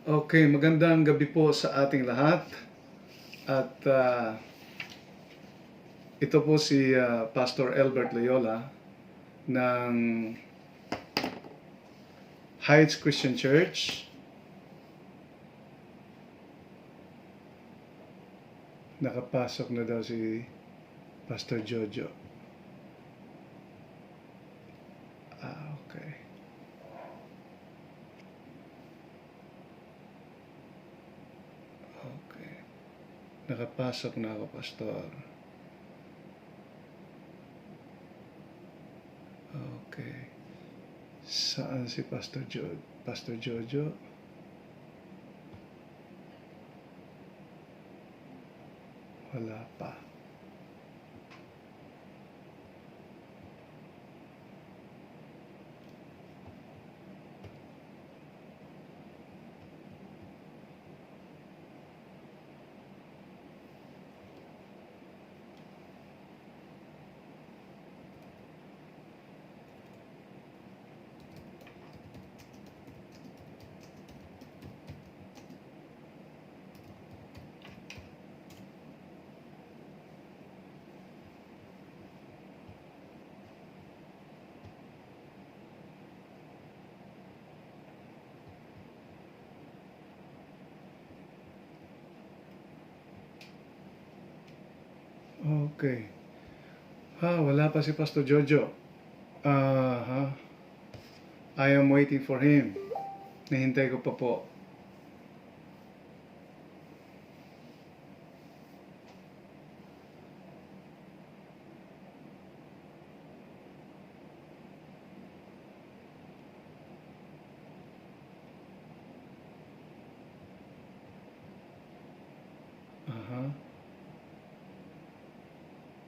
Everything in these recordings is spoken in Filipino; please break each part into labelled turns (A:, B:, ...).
A: Okay, magandang gabi po sa ating lahat. At ito po si Pastor Albert Loyola ng Heights Christian Church. Nakapasok na daw si Pastor Jojo. Okay. Okay. Nakapasok na ako, Pastor. Okay. Saan si Pastor Jojo? Pastor Jojo? Wala pa. Okay. Wala pa si Pastor Jojo. I am waiting for him. Nahintay ko pa po.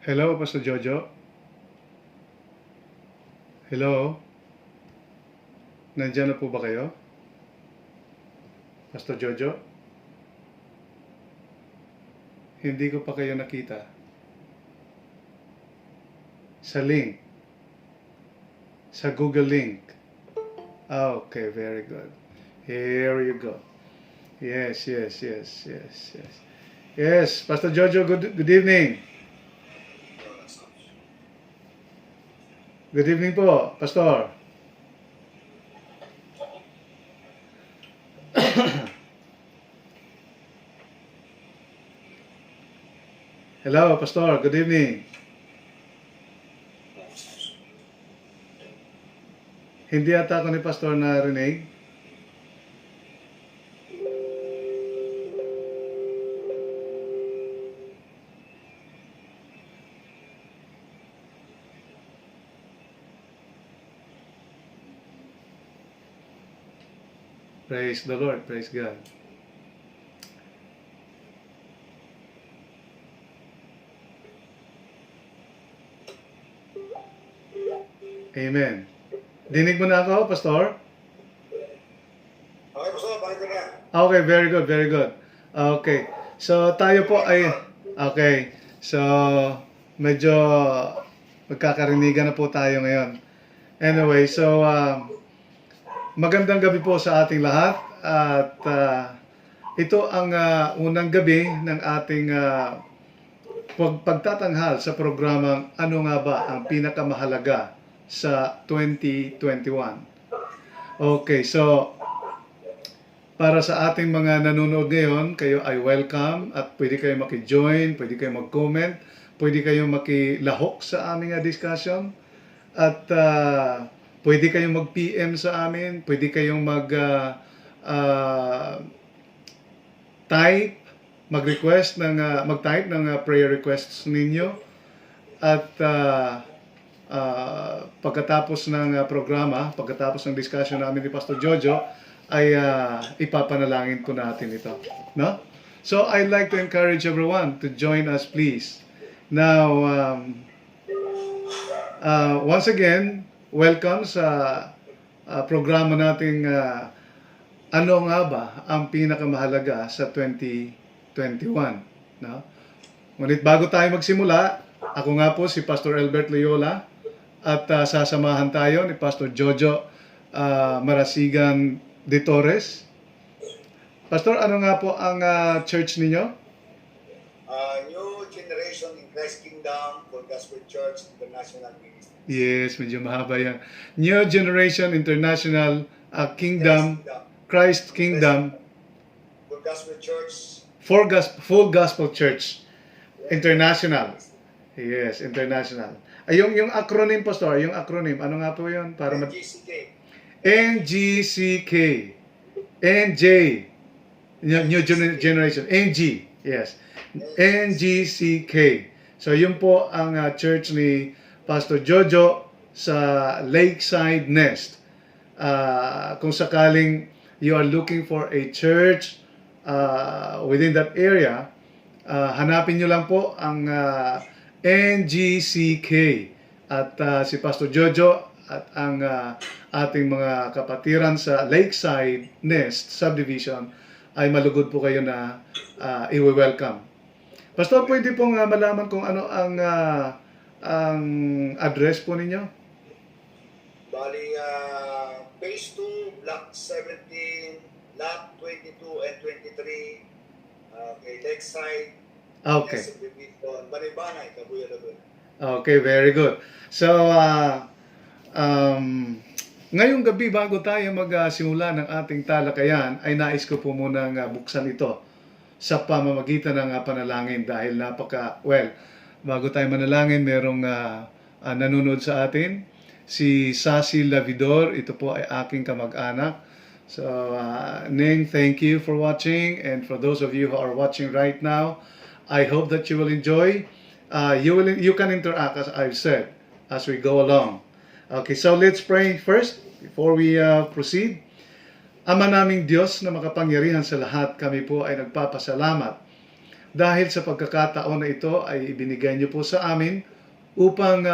A: Hello, Pastor Jojo? Hello? Nandiyan na po ba kayo? Pastor Jojo? Hindi ko pa kayo nakita. Sa link. Sa Google link. Okay, very good. Here you go. Yes. Yes, Pastor Jojo, good evening. Good evening po, Pastor. Hello, Pastor. Good evening. Hindi ata ako ni Pastor narinig. Praise the Lord. Praise God. Amen. Dinig mo na ako, Pastor?
B: Okay, Pastor. Balik ko na.
A: Okay, very good, very good. Okay. So, tayo po ay... Okay. So, medyo magkakarinigan na po tayo ngayon. Anyway, so... magandang gabi po sa ating lahat at ito ang unang gabi ng ating pagtatanghal sa programang Ano Nga Ba Ang Pinakamahalaga sa 2021. Okay, so para sa ating mga nanonood ngayon, kayo ay welcome at pwede kayo maki-join, pwede kayo mag-comment, pwede kayo makilahok sa aming discussion at pwede kayong mag-PM sa amin, pwede kayong type, mag-request ng mag-type ng prayer requests ninyo at pagkatapos ng programa, pagkatapos ng discussion namin ni Pastor Jojo ay ipapanalangin po natin ito, no? So I'd like to encourage everyone to join us, please. Now once again, welcome sa programa nating Ano Nga Ba Ang Pinakamahalaga sa 2021. No? Ngunit bago tayo magsimula, ako nga po si Pastor Albert Loyola at sasamahan tayo ni Pastor Jojo Marasigan de Torres Pastor, ano nga po ang church ninyo?
B: New Generation in Christ Kingdom for Gospel Church International Ministry.
A: Yes, medyo mahaba yan. New Generation International Kingdom, Christ Kingdom,
B: For Gospel Church.
A: Full Gospel Church International. Yes, international. Ay, yung acronym, Pastor, yung acronym, ano nga po yun? Para
B: NGCK.
A: NGCK. NJ. New Generation. NG. Yes. NGCK. So, yun po ang church ni Pastor Jojo sa Lakeside Nest. Kung sakaling you are looking for a church within that area, hanapin nyo lang po ang NGCK at si Pastor Jojo at ang ating mga kapatiran sa Lakeside Nest Subdivision ay malugod po kayo na i-welcome. Pastor, pwede pong malaman kung ano ang address po ninyo?
B: Bali, Phase 2, Block 17, Lot 22 and 23, okay, Lakeside,
A: Okay.
B: Subdivision, Banibanay, Kabuya Laguna.
A: Okay, very good. So, ngayong gabi bago tayo magsimula ng ating talakayan, ay nais ko po munang buksan ito sa pamamagitan ng panalangin dahil bago tayo manalangin, merong nanonood sa atin, si Sassy Lavidor. Ito po ay aking kamag-anak. So, Ning, thank you for watching, and for those of you who are watching right now, I hope that you will enjoy. You can interact, as I've said, as we go along. Okay, so let's pray first before we proceed. Ama naming Diyos na makapangyarihan sa lahat, kami po ay nagpapasalamat dahil sa pagkakataon na ito ay ibinigay niyo po sa amin upang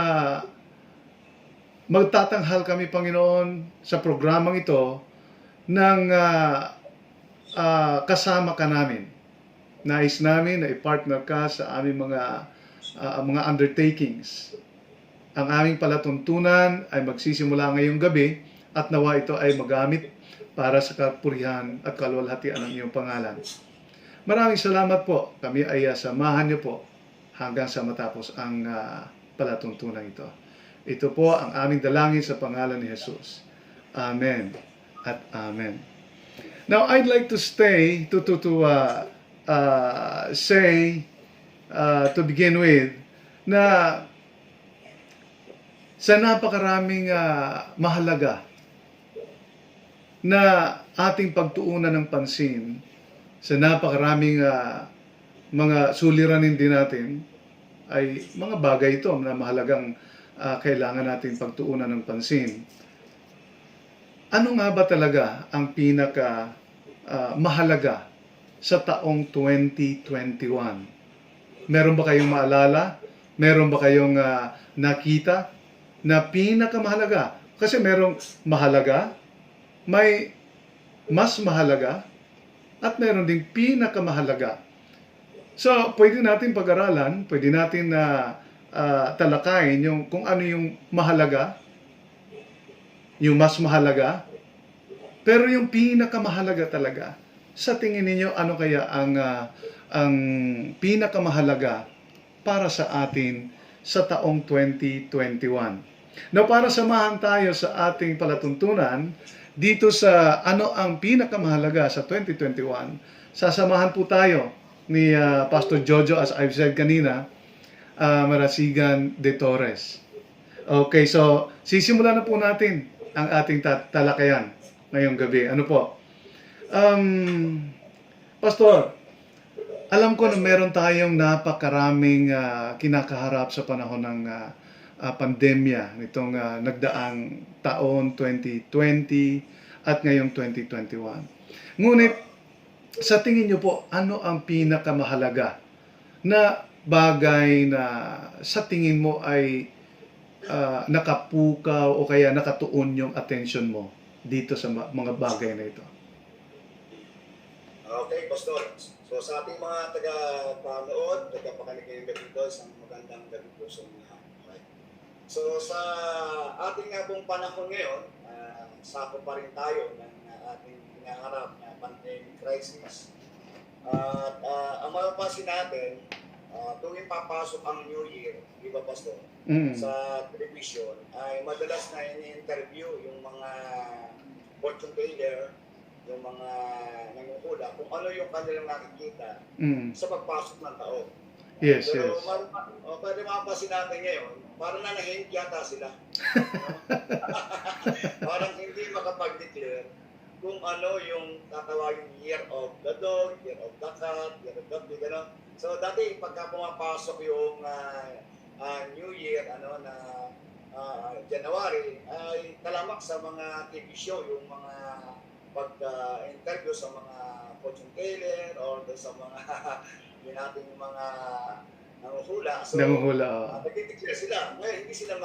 A: magtatanghal kami, Panginoon, sa programang ito ng kasama ka namin. Nais namin na i-partner ka sa aming mga undertakings. Ang aming palatuntunan ay magsisimula ngayong gabi at nawa ito ay magamit para sa kapurihan at kaluwalhatian ng iyong pangalan. Maraming salamat po. Kami ay samahan niyo po hanggang sa matapos ang palatuntunan ito. Ito po ang aming dalangin sa pangalan ni Jesus. Amen at amen. Now, I'd like to say to begin with, na sa napakaraming mahalaga na ating pagtuunan ng pansin, sa napakaraming mga suliranin din natin, ay mga bagay ito na mahalagang kailangan natin pagtuunan ng pansin. Ano nga ba talaga ang pinaka mahalaga sa taong 2021? Meron ba kayong maalala? Meron ba kayong nakita na pinakamahalaga? Kasi merong mahalaga, may mas mahalaga, at meron ding pinakamahalaga. So, pwede natin pag-aralan, pwede natin talakayin yung kung ano yung mahalaga, yung mas mahalaga, pero yung pinakamahalaga talaga. Sa tingin ninyo, ano kaya ang pinakamahalaga para sa atin sa taong 2021? Now, para samahan tayo sa ating palatuntunan dito sa ano ang pinakamahalaga sa 2021, sasamahan po tayo ni Pastor Jojo, as I've said kanina, Marasigan de Torres. Okay, so sisimulan na po natin ang ating talakayan ngayong gabi. Ano po? Pastor, alam ko na meron tayong napakaraming kinakaharap sa panahon ng pandemya nitong nagdaang taon 2020 at ngayong 2021. Ngunit, sa tingin niyo po, ano ang pinakamahalaga na bagay na sa tingin mo ay nakapukaw o kaya nakatuon yung attention mo dito sa mga bagay na ito?
B: Okay, Pastor. So sa ating mga taga-panood, taga-pakinig ngayong gabi ito, isang magandang gabi po sa mga. So sa ating nga pong panahon ngayon, sakop pa rin tayo ng ating hinaharap na pandemic crisis. At ang mapapansin natin, tuwing papasok ang New Year, di ba Pastor,
A: Mm.
B: sa television, ay madalas na ini-interview yung mga fortune teller, yung mga nanguhula, kung ano yung kanilang nakikita
A: Mm.
B: sa pagpasok ng taon.
A: Yes,
B: Pero
A: yes.
B: pwede mapapansin natin ngayon, parang nanahimik yata sila. Parang hindi makapag-declare kung ano yung tatawagin year of the dog, year of the cat, year of the pig, gano'n. So dati pagka pumapasok yung New Year, na January, ay talamak sa mga TV show, yung mga pag-interview sa mga fortune teller or sa mga yun natin yung mga nanguhula. So,
A: Nanguhula.
B: nagdideclare sila. Ngayon, hindi sila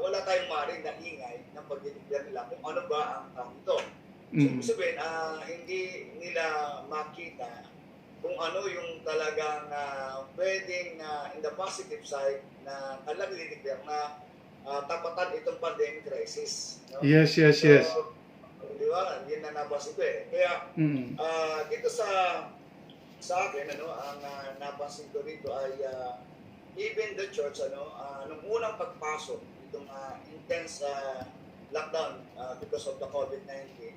B: wala tayong maring na ingay ng pagdideclare nila kung ano ba ang taong ito. So,
A: Mm.
B: ibig sabihin, hindi nila makita kung ano yung talagang pwedeng in the positive side na kanilang nilideclare na tapatan itong pandemic crisis. No?
A: Yes, yes, yes.
B: So, di ba? Yun na nabansin ko eh. Kaya,
A: Mm.
B: dito sa akin, ang napansin ko dito ay even the church, nung unang pagpasok itong intense lockdown because of the COVID-19,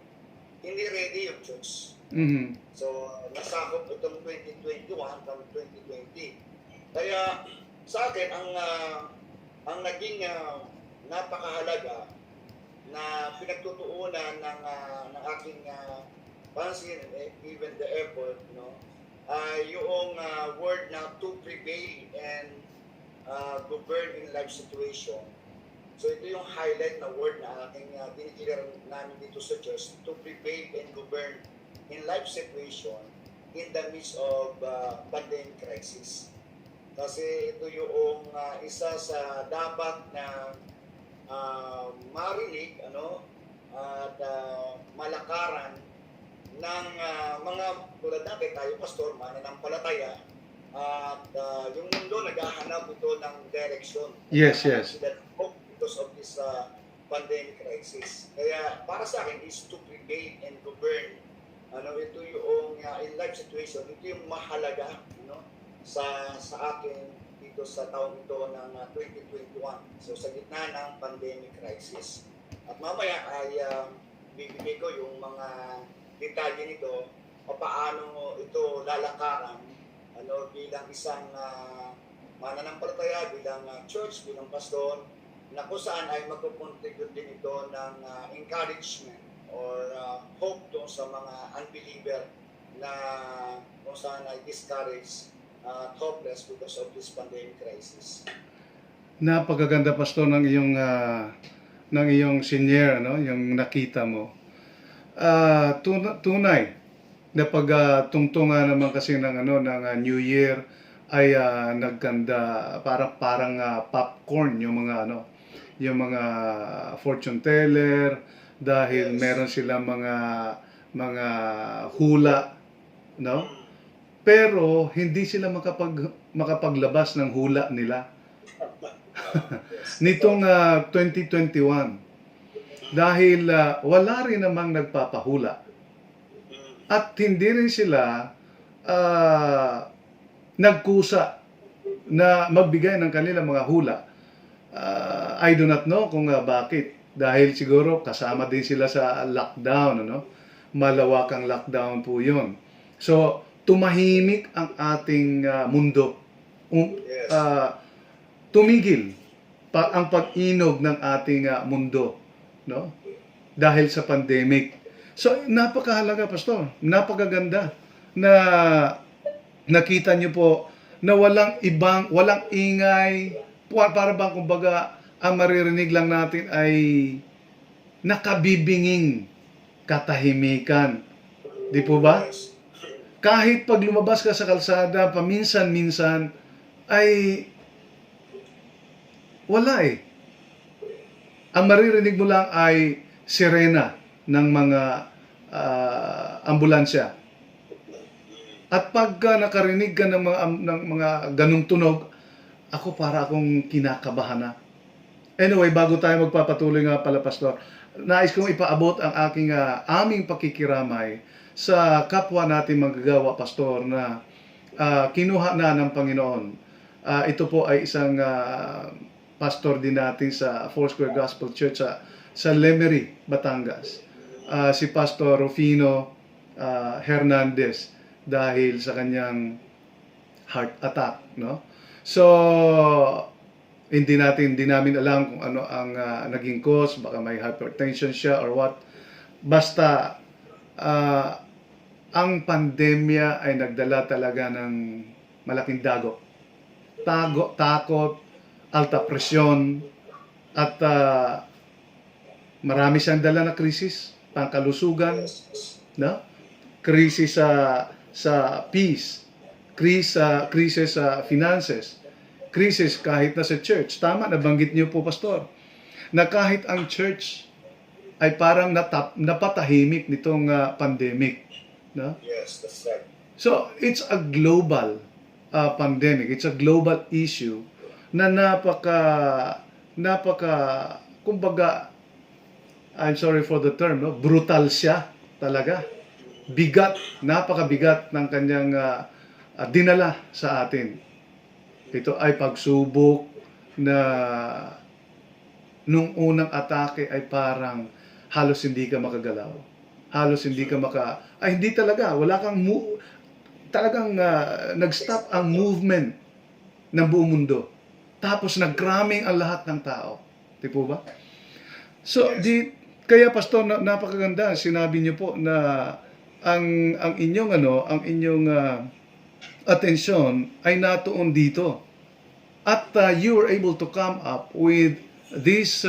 B: hindi ready yung church.
A: Mm.
B: So, nasakop itong 2021 hanggang 2020. Kaya sa akin, ang naging napakahalaga na pinagtutuunan ng aking pansin, even the effort, yung word na to prevail and govern in life situation. So ito yung highlight na word na aking dinikilare namin dito sa church, to prevail and govern in life situation in the midst of pandemic crisis. Kasi ito yung isa sa dapat na marinig at malakaran ng mga tulad natin, tayo pastor, mananampalataya, at yung mundo naghahanap ito ng direction.
A: Yes, yes.
B: Because of this pandemic crisis. Kaya para sa akin is to prevail and govern. Ito yung in life situation, ito yung mahalaga sa akin dito sa taong ito ng 2021. So sa gitna ng pandemic crisis. At mamaya ay bibigay ko yung mga detalye nito o paano ito lalakaran bilang isang mananampalataya, bilang church, bilang pastor, na kung saan ay magpupuntribute din ito ng encouragement or hope doon sa mga unbeliever na kung saan ay discouraged, hopeless because of this pandemic crisis.
A: Napakaganda, pastor, ng iyong senior, yung nakita mo. Tunay na pagtungtungan naman kasi ng New Year ay nagganda, parang popcorn yung mga fortune teller, dahil
B: Yes.
A: meron silang mga hula, no? Pero hindi sila makapaglabas ng hula nila nitong 2021, dahil wala rin namang nagpapahula at hindi rin sila nagkusa na magbigay ng kanilang mga hula. I do not know kung bakit. Dahil siguro kasama din sila sa lockdown, malawakang lockdown po yun. So, tumahimik ang ating mundo.
B: Yes.
A: Tumigil ang pag-inog ng ating mundo, no? Dahil sa pandemic. So, napakahalaga, pastor. Napakaganda na nakita niyo po na walang ingay, para bang kumbaga ang maririnig lang natin ay nakabibinging katahimikan. Di po ba?
B: Yes.
A: Kahit pag lumabas ka sa kalsada, paminsan-minsan, ay wala eh. Ang maririnig mo lang ay sirena ng mga ambulansya. At pagka nakarinig ka ng mga ganung tunog, ako para akong kinakabahan na. Anyway, bago tayo magpapatuloy nga pala, pastor, nais kong ipaabot ang aming pakikiramay sa kapwa natin manggagawa, Pastor, na kinuha na ng Panginoon. Ito po ay isang pastor din natin sa Foursquare Gospel Church sa Lemery, Batangas. Si Pastor Rufino Hernandez dahil sa kanyang heart attack, no? So hindi namin alam kung ano ang naging cause, baka may hypertension siya or what. Basta ang pandemya ay nagdala talaga ng malaking takot, alta presyon, at marami siyang dala na krisis, pangkalusugan, no? Krisis sa peace, krisis sa finances, krisis kahit na sa church. Tama, nabanggit niyo po, Pastor, na kahit ang church ay parang napatahimik nitong pandemic. No?
B: Yes, that's right.
A: So, it's a global pandemic. It's a global issue na kumbaga, I'm sorry for the term, no? Brutal siya talaga. Bigat, napakabigat ng kanyang dinala sa atin. Ito ay pagsubok na nung unang atake ay parang halos hindi ka makagalaw. Halos hindi ka hindi talaga, wala kang talagang nag-stop ang movement ng buong mundo. Tapos nag-cramming ang lahat ng tao. Di po ba? So, kaya Pastor, napakaganda, sinabi niyo po na ang inyong atensyon ay natuon dito. At you were able to come up with this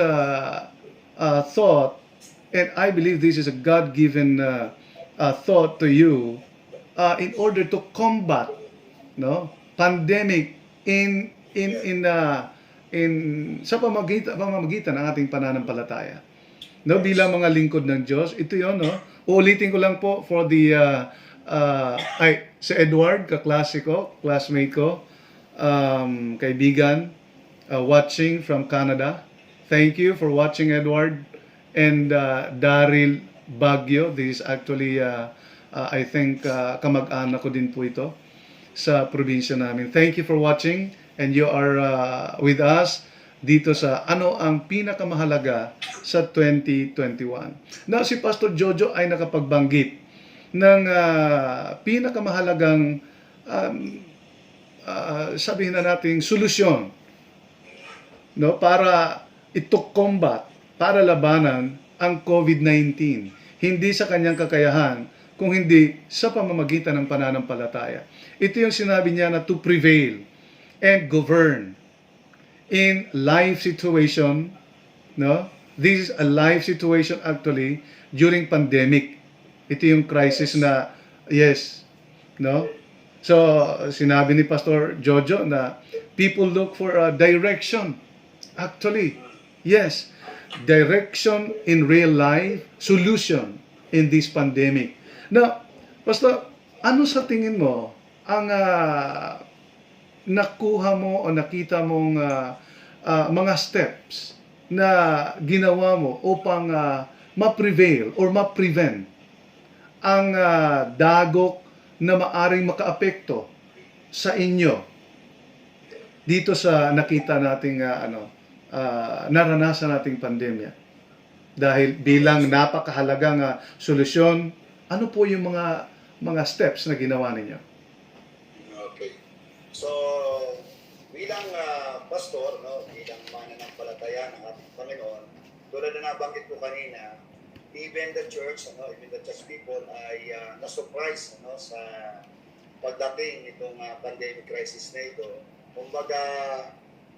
A: thought, and I believe this is a God-given thought to you in order to combat, no, pandemic sa pamamagitan ng ating pananampalataya. No, bilang mga lingkod ng Diyos, ito 'yon, no. Uulitin ko lang po for the si Edward, kaklase ko, classmate ko, kaibigan, watching from Canada. Thank you for watching, Edward. And Daryl Baguio, this is actually I think kamag-anak ko din po ito sa probinsya namin. Thank you for watching, and you are with us dito sa ano ang pinakamahalaga sa 2021. Now, si Pastor Jojo ay nakapagbanggit ng pinakamahalagang sabihin na nating solusyon, no, para combat, para labanan ang COVID-19. Hindi sa kanyang kakayahan, kung hindi sa pamamagitan ng pananampalataya. Ito yung sinabi niya na to prevail and govern in life situation, no? This is a life situation actually during pandemic. Ito yung crisis na, yes, no? So, sinabi ni Pastor Jojo na people look for a direction. Actually, yes, direction in real life, solution in this pandemic. Now, Pastor, ano sa tingin mo ang nakuha mo o nakita mong mga steps na ginawa mo upang ma-prevail or ma-prevent ang dagok na maaring makaapekto sa inyo dito sa nakita nating naranasan nating pandemya? Dahil bilang napakahalagang solusyon, ano po yung mga steps na ginawa ninyo?
B: Okay. So, bilang pastor, no, bilang mananampalataya ng ating Panginoon, tulad na nabanggit ko kanina, even the church people ay na-surprise sa pagdating nitong pandemic crisis na ito. Kumbaga,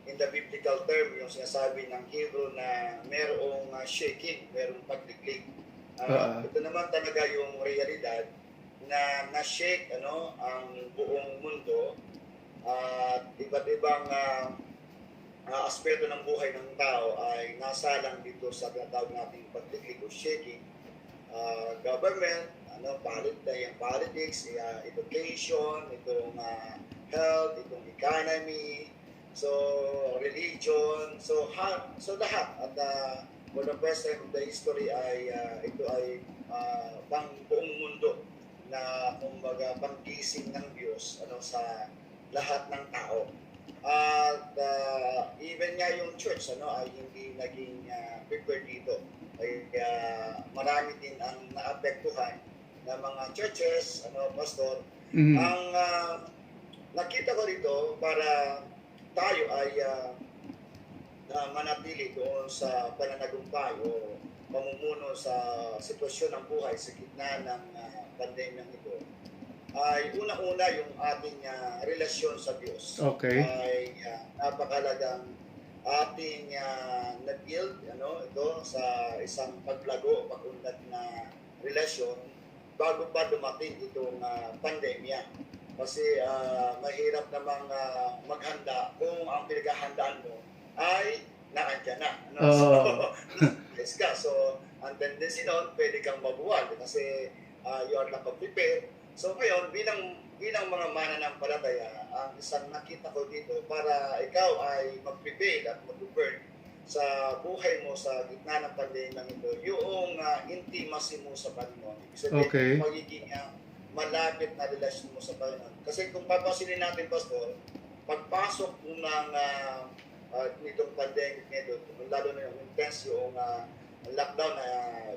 B: in the biblical term, yung sinasabi ng Hebrew na merong shaking, merong pagliklik. Ito naman talaga yung realidad na na-shake ang buong mundo at iba't ibang aspeto ng buhay ng tao ay nasalang dito sa tinatawag nating pagliklik o shaking. Government, politics, education, itong health, itong economy, so religion, so lahat. At for the first time in the history ay ito ay pang buong mundo na kumbaga panggising ng Diyos sa lahat ng tao. At even nga yung church ay hindi naging prepared dito. Kaya marami din ang naapektuhan ng mga churches, pastor.
A: Mhm.
B: Ang nakita ko dito para tayo ay manatili doon sa pananagumpay o pamumuno sa sitwasyon ng buhay sa gitna ng pandemyang ito ay una-una yung ating relasyon sa Diyos
A: Okay.
B: ay napakalagang ating nag-build ito sa isang paglago, pag-unlad na relasyon bago pa dumating itong pandemya. Kasi mahirap namang maghanda kung ang pinaghahandaan mo ay naandyan na.
A: Oo.
B: Yes ka. So, ang tendency nun, pwede kang mabuwal kasi you are not prepared. So, ngayon, bilang mga mananampalataya, ang isang nakita ko dito para ikaw ay mag-prepare at mag-prepare sa buhay mo sa gitna ng pandemya ito, yung intimacy mo sa Panginoon. Ibig sabihin,
A: Okay.
B: magiging malapit na relasyon mo sa Panginoon. Kasi kung papasinin natin, Pastor, pagpasok ng nitong pandemic nito, lalo na yung intense yung lockdown na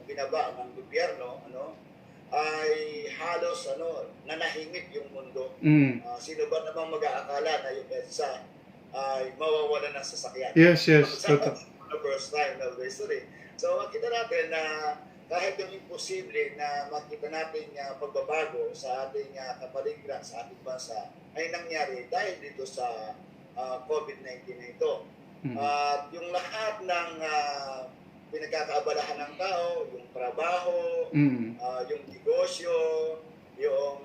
B: binaba ng gobyerno, ay halos nanahimik yung mundo.
A: Mm.
B: Sino ba namang mag-aakala na yung EDSA ay mawawala ng sasakyan?
A: Yes, yes.
B: Sa
A: Totoo.
B: the first time of the history. So makita natin na kahit yung imposible na makita natin pagbabago sa ating kapaligiran, sa ating bansa, ay nangyari dahil dito sa COVID-19 na ito.
A: Mm.
B: At yung lahat ng pinagkakaabalahan ng tao, yung trabaho,
A: Mm.
B: yung negosyo, yung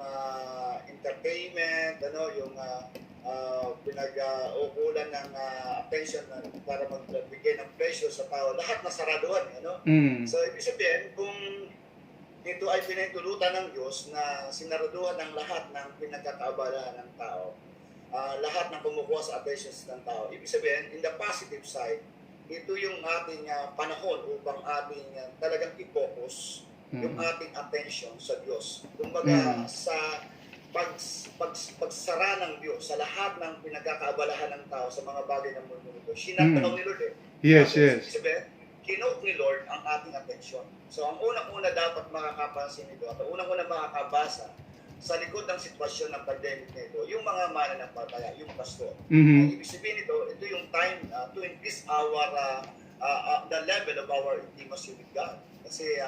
B: entertainment, yung pinag-uukulan ng attention para magbigay ng presyo sa tao, lahat nasaraduhan.
A: Mm.
B: So, ibig sabihin, kung ito ay pinahintulutan ng Diyos na sinaraduhan ng lahat ng pinagkakaabalahan ng tao, lahat ng kumukuha sa attention ng tao, ibig sabihin, in the positive side, ito yung ating panahon upang ating talagang i-focus yung ating attention sa Diyos. Kumbaga, sa pagsara ng Diyos sa lahat ng pinagkakaabalahan ng tao sa mga bagay ng mundo nito, sinatanaw ni Lord
A: Yes,
B: Tapos,
A: yes.
B: ibig sabihin, kinote ni Lord ang ating attention. So, ang unang-una dapat makakapansin ito at ang unang-una makakabasa sa likod ng sitwasyon ng pandemic nito, yung mga mananampalataya, yung pastor.
A: Mhm.
B: Ibig sabihin ito yung time to increase our the level of our intimacy with God. Kasi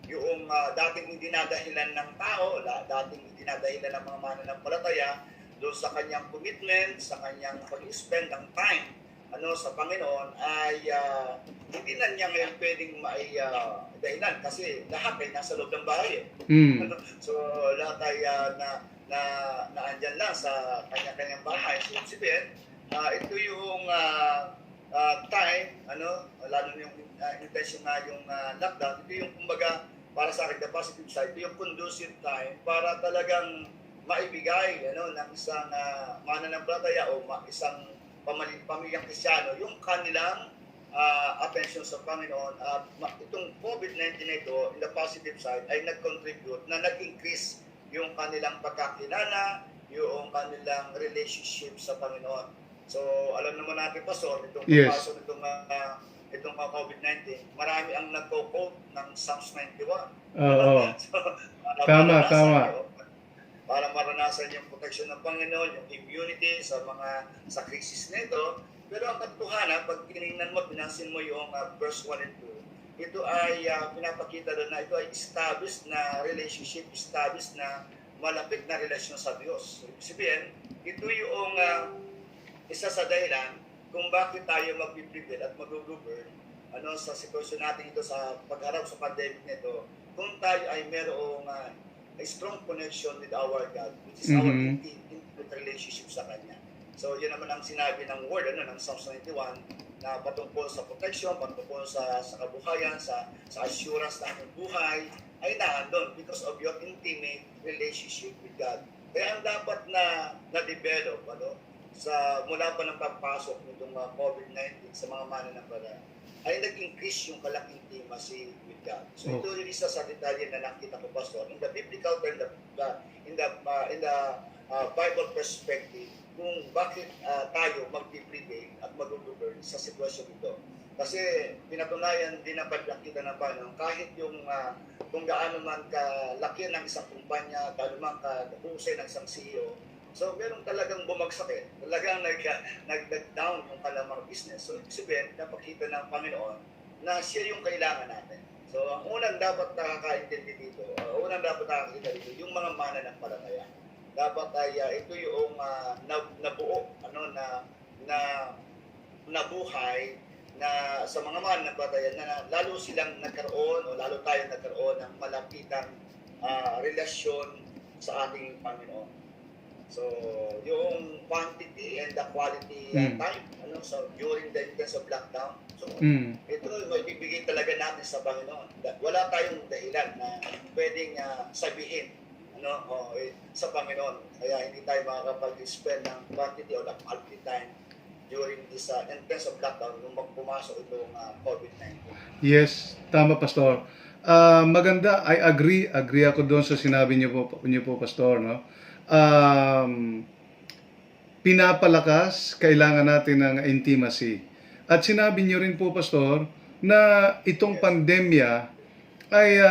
B: yung dating dinadahilan ng tao, dating dinadahilan ng mga mananampalataya doon sa kanyang commitment, sa kanyang pag-spend ng time sa Panginoon ay hindi na niya ngayon pwedeng dahilan kasi lahat ay nasa loob ng bahay.
A: Mm.
B: So lahat ay naandyan lang sa kanya-kanyang bahay. So sabihin, ito yung time, lalo na yung intention na yung lockdown, ito yung kumbaga para sa akin, the positive side, ito yung conducive time para talagang maibigay ng isang mananampalataya o isang pamilyang Kristyano yung kanilang attention sa Panginoon. Itong COVID-19 na ito, in the positive side, ay nag-contribute na nag-increase yung kanilang pagkakilala, yung kanilang relationship sa Panginoon. So, alam naman natin, Pastor, itong
A: Yes.
B: pagpasok itong COVID-19, marami ang nagko-quote ng Psalms 91.
A: Oo.
B: So,
A: Tama, tama.
B: Para maranasan yung protection ng Panginoon, yung immunity sa sa krisis nito. Pero ang katotohanan, pag tinignan mo, pinansin mo yung verse 1 and 2, ito ay pinapakita doon na ito ay established na relationship, established na malapit na relasyon sa Diyos. So, ibig sabihin, ito yung isa sa dahilan kung bakit tayo mag-prepare at mag-govern sa sitwasyon natin ito sa pagharap sa pandemic nito, kung tayo ay merong a strong connection with our God, which is our intimate relationship sa Kanya. So, yun naman ang sinabi ng word, ng Psalms 91, na patungkol sa protection, patungkol sa kabuhayan, sa assurance na ating buhay, ay naandun because of your intimate relationship with God. Kaya ang dapat na-develop, mula pa ng pagpasok nitong COVID-19 sa mga mananampalataya, ay nag-increase yung kalaking intimacy with God. So ito yung isa sa detalye na nakita ko, Pastor, in the biblical term, in the Bible perspective, kung bakit tayo mag-prevail at mag-govern sa sitwasyon ito. Kasi pinatunayan din ang pagkakita ng Panginoon, kahit yung kung gaano man kalaki ng isang kumpanya, gaano man kahusay ng isang CEO, so, meron talagang bumagsak Talagang nag-down yung kalamang business. So, ibig sabihin, napakita ng Panginoon na siya yung kailangan natin. So, ang unang dapat nakakaintindi dito, unang dapat nakakita dito, yung mga mananampalataya. Dapat ay ito yung nabuo, nabuhay na sa mga mananampalataya na lalo silang nagkaroon o lalo tayo nagkaroon ng malapitang relasyon sa ating Panginoon. So, yung quantity and the quality time, so during the intense of lockdown, so ito may bibigay talaga natin sa Panginoon. Wala tayong dahilan na pwedeng sabihin sa Panginoon. Kaya hindi tayo makakapag-spend ng quantity or the quality time during this intense of lockdown nung pumasok itong COVID-19.
A: Yes, tama, Pastor. Maganda, I agree ako doon sa sinabi niyo po, Pastor, no? Pinapalakas, kailangan natin ng intimacy. At sinabi niyo rin po, Pastor, na itong pandemya ay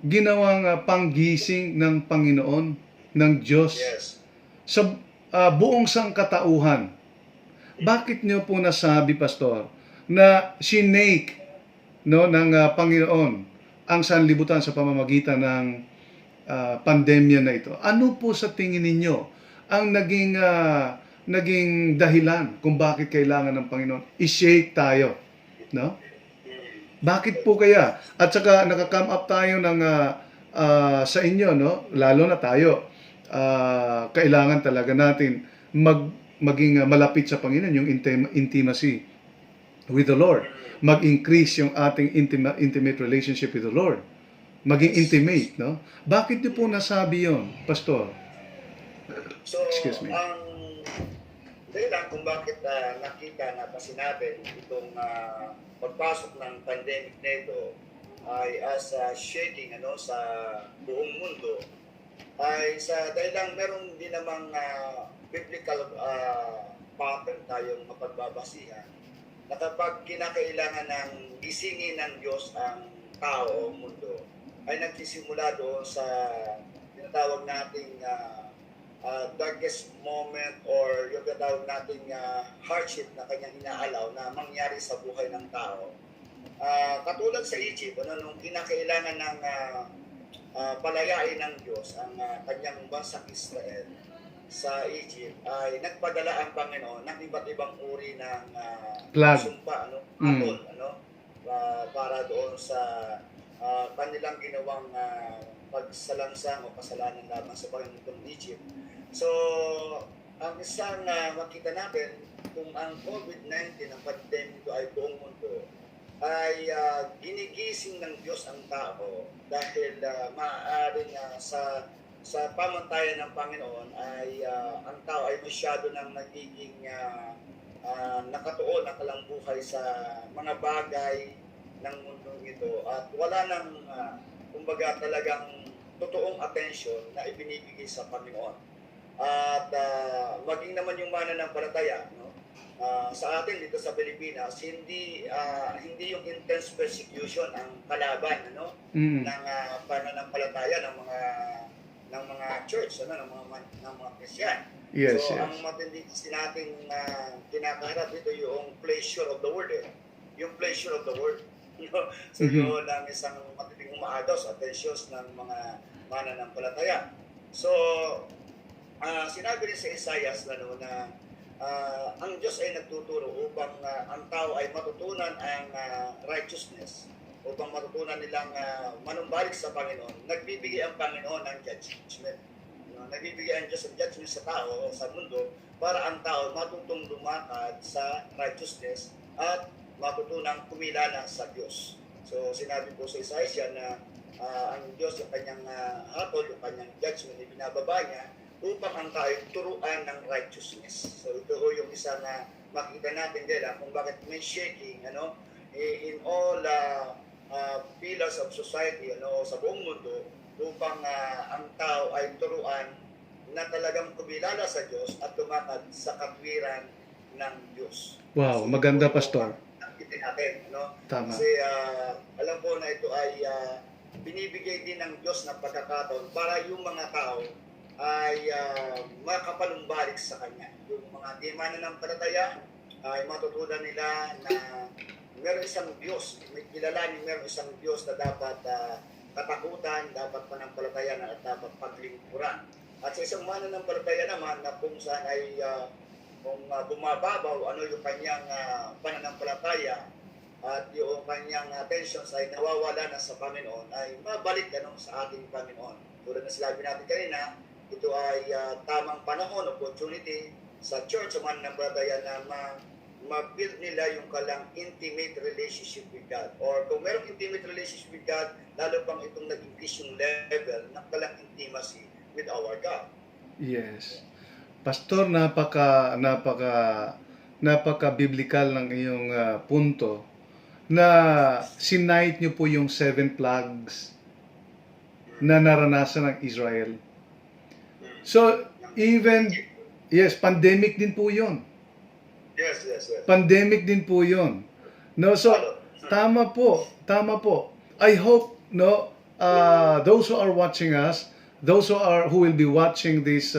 A: ginawang panggising ng Panginoon, ng Diyos, sa buong sangkatauhan. Bakit niyo po nasabi, Pastor, na sinake ng Panginoon ang sanlibutan sa pamamagitan ng pandemya na ito? Ano po sa tingin ninyo ang naging dahilan kung bakit kailangan ng Panginoon i-shake tayo, no? Bakit po kaya? At saka naka-come up tayo ng sa inyo, no? Lalo na tayo, kailangan talaga natin maging malapit sa Panginoon, yung intimacy with the Lord. Mag-increase yung ating intimate relationship with the Lord. Maging intimate, no? Bakit niyo po nasabi yon, Pastor?
B: So,
A: Excuse me.
B: ang dahilan kung bakit nakita na sinabi itong pagpasok ng pandemic na ito ay as shaking sa buong mundo ay sa dahilan meron din namang biblical pattern tayong mapagbabasihan na kapag kinakailangan ng gisingin ng Diyos ang tao o mundo ay nagsisimula doon sa tinatawag nating darkest moment or yung tinatawag nating hardship na kanyang inaalaw na mangyari sa buhay ng tao. Katulad sa Egypt, nung kinakailangan ng palayain ng Diyos ang kanyang bansang Israel sa Egypt, ay nagpadala ang Panginoon ng iba't ibang uri ng sumpa, para doon sa kanilang ginawang pagsalansang o kasalanan lamang sa Panginoon Egypt. So, ang isang makita natin kung ang COVID-19, ang pandemic ay buong mundo, ay ginigising ng Diyos ang tao dahil maaaring sa pamantayan ng Panginoon ay ang tao ay masyado nang nagiging nakatuon, nakalambuhay sa mga bagay ng mundo ito at wala nang kumbaga talagang totoong atensyon na ibinibigay sa Panginoon. At maging naman yung mananampalataya, sa atin dito sa Pilipinas, hindi yung intense persecution ang kalaban ng pananampalataya ng mga church, ng mga Christian.
A: Yes,
B: so
A: yes.
B: ang matindi nating kinakaharap dito yung pleasure of the world yung pleasure of the world. So yun ang isang matinding umaagaw sa attentions ng mga mananampalataya. So sinabi rin sa Isaiah na ang Diyos ay nagtuturo upang ang tao ay matutunan ang righteousness, upang matutunan nilang manumbalik sa Panginoon. Nagbibigay ang Panginoon ng judgment. Nagbibigay ang Diyos ng judgment sa tao, sa mundo, para ang tao matutong lumakad sa righteousness at matutunang kumilala sa Diyos. So sinabi po sa Isaiah na ang Diyos yung kanyang hatol, yung kanyang judgment, ibinababa niya upang ang tayo turuan ng righteousness. So ito yung isa na makita natin din kung bakit may shaking, in all pillars of society, sa buong mundo, upang ang tao ay turuan na talagang kumilala sa Diyos at tumatag sa katwiran ng Diyos.
A: Wow, maganda, Pastor.
B: Nakitin natin,
A: Tama.
B: Kasi alam ko na ito ay binibigay din ng Diyos ng pagkakataon para yung mga tao ay makapalumbalik sa Kanya. Yung mga di mananampalataya ay matutunan nila na meron isang Diyos, may kilalanin meron isang Diyos na dapat katakutan, dapat panampalatayan at dapat paglingkuran. At sa isang mananampalataya naman na kung saan ay kung bumababaw yung kanyang pananampalataya at yung kanyang attention ay nawawala na sa Panginoon, ay mabalik sa ating Panginoon. Tulad na sinabi natin kanina, ito ay tamang panahon, opportunity sa church, sa mananampalataya na ma-build nila yung kalang intimate relationship with God. Or kung merong intimate relationship with God, lalo pang itong nag-increase yung level ng kalang intimacy with our God.
A: Yes. Pastor, napaka biblical ng iyong punto na sinight niyo po yung 7 plagues na naranasan ng Israel. So, even, yes, pandemic din po yun.
B: Yes.
A: Pandemic din po yun. No, so, tama po. I hope, those who are watching us, those who will be watching this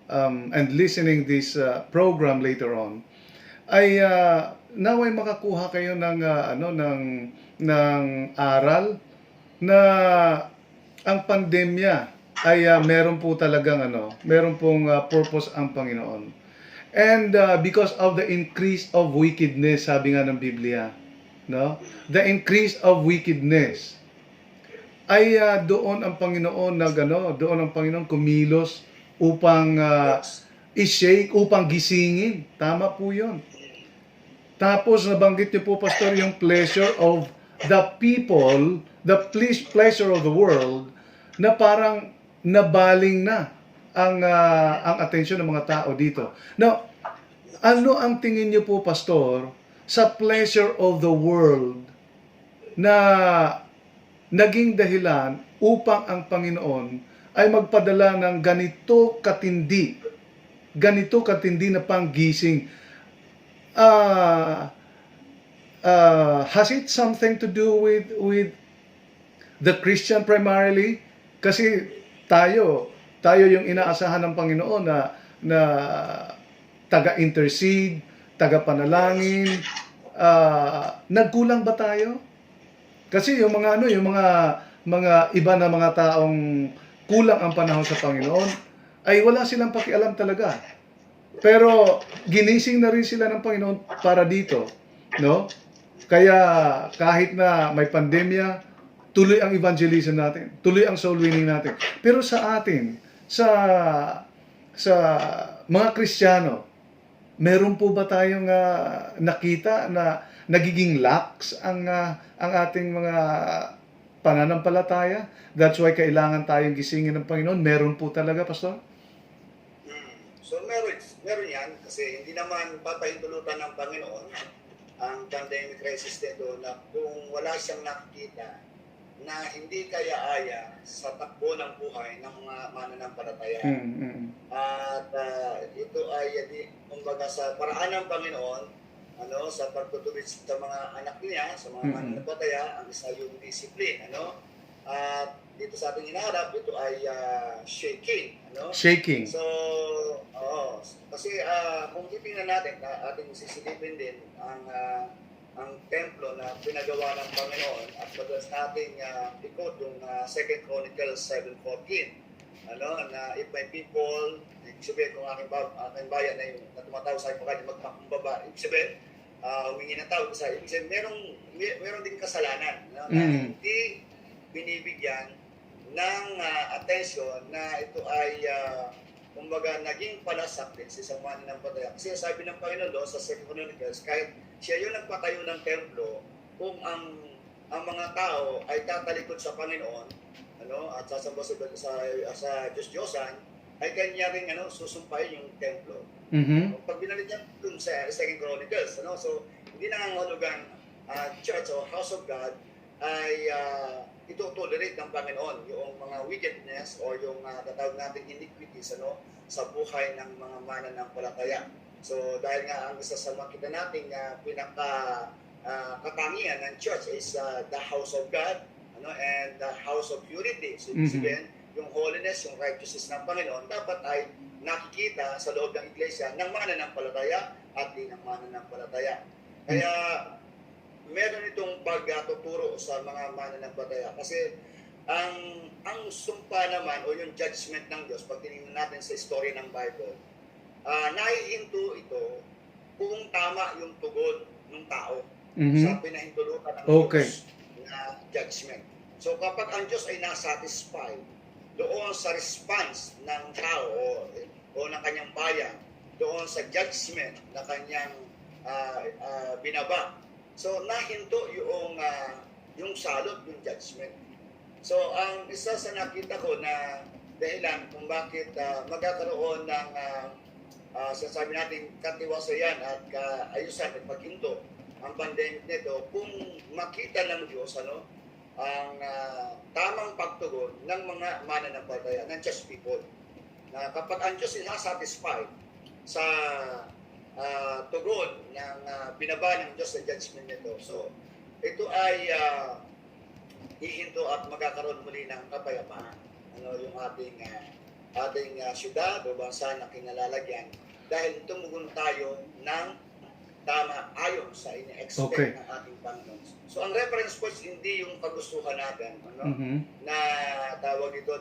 A: and listening this program later on, ay naway makakuha kayo ng ng aral na ang pandemya ay meron po talagang meron pong purpose ang Panginoon. And because of the increase of wickedness, sabi nga ng Biblia, the increase of wickedness, ay doon ang Panginoon doon ang Panginoon kumilos upang i-shake, upang gisingin. Tama po 'yon. Tapos nabanggit niyo po, Pastor, yung pleasure of the people, the pleasure of the world, na parang nabaling na ang atensyon ng mga tao dito. Now, ano ang tingin niyo po, Pastor, sa pleasure of the world na naging dahilan upang ang Panginoon ay magpadala ng ganito katindi na panggising? Has it something to do with the Christian primarily? Kasi tayo yung inaasahan ng Panginoon na taga-intercede, taga-panalangin. Nagkulang ba tayo? Kasi yung mga iba na mga taong kulang ang panahon sa Panginoon ay wala silang pakialam talaga. Pero ginising na rin sila ng Panginoon para dito, Kaya kahit na may pandemya, tuloy ang evangelism natin, tuloy ang soul winning natin. Pero sa atin, sa mga Kristiyano, meron po ba tayong nakita na nagiging lax ang ating mga pananampalataya? That's why kailangan tayong gisingin ng Panginoon. Meron po talaga, Pastor?
B: So meron yan, kasi hindi naman papahintulutan ng Panginoon ang pandemic crisis nito na kung wala siyang nakikita na hindi kaya-aya sa takbo ng buhay ng mga mananampalataya. At ito ay kumbaga sa paraan ng Panginoon, sa pagtutuwid sa mga anak niya, sa mga mananampalataya, ang isa yung discipline, At dito sa ating hinaharap, ito ay shaking,
A: Shaking.
B: So, kasi kung titingnan natin, ating sisilipin din ang templo na pinagawa ng Panginoon at madalas nating ikot yung 2 Chronicles 7:14, na if my people, ibig sabihin kung aking bayan na yung tumatawag sa aking pagkain, magpakumbaba, ibig sabihin, humingi ng tawag sa ibig sabihin, meron din kasalanan, na hindi binibigyan ng atensyon na ito ay kumbaga naging palasak din sa isang mananampalataya. Kasi sabi ng Panginoon doon sa 2 Chronicles, kahit siya yung nagpatayo ng templo, kung ang mga tao ay tatalikod sa Panginoon, at sasamba sa Diyos-Diyosan, ay kanya rin susumpahin yung templo. Pag binalik niya dun sa 2 Chronicles, so hindi nangangahulugan church o house of God ay ito-tolerate ng Panginoon yung mga wickedness o yung tatawag natin iniquities sa buhay ng mga mananampalataya. So dahil nga ang isa sa makita natin na katangian ng church is the house of God and the house of purity. So ibig sabihin, yung holiness, yung righteousness ng Panginoon dapat ay nakikita sa loob ng iglesia ng mananampalataya at di ng mananampalataya. Kaya meron itong pagtuturo sa mga mananampalataya kasi ang sumpa naman o yung judgment ng Diyos, pag tinignan natin sa story ng Bible, naihinto ito kung tama yung tugon ng tao sa pinahintulutan ng Diyos na judgment. So kapag ang Diyos ay nasatisfied doon sa response ng tao o ng kanyang bayan, doon sa judgment na kanyang binaba, so nahinto yung salot, yung judgment. So ang isa sa nakita ko na dahilan kung bakit magkakaroon ng sinasabi natin katiwasayan at kaayusan at paghinto ang pandemic nito, kung makita ng Diyos ang tamang pagtugon ng mga mananampalataya, ng Diyos people. Na kapag ang Diyos is satisfied sa tugon ng binaba ng Diyos sa judgment nito, so ito ay hihinto at magkakaroon muli ng kapayapaan. Yung ating syudad o bansa na kinalalagyan dahil tumugon tayo ng tama ayon sa ini-expect ng ating Panginoon. So ang reference points hindi yung kagustuhan natin na tawag ito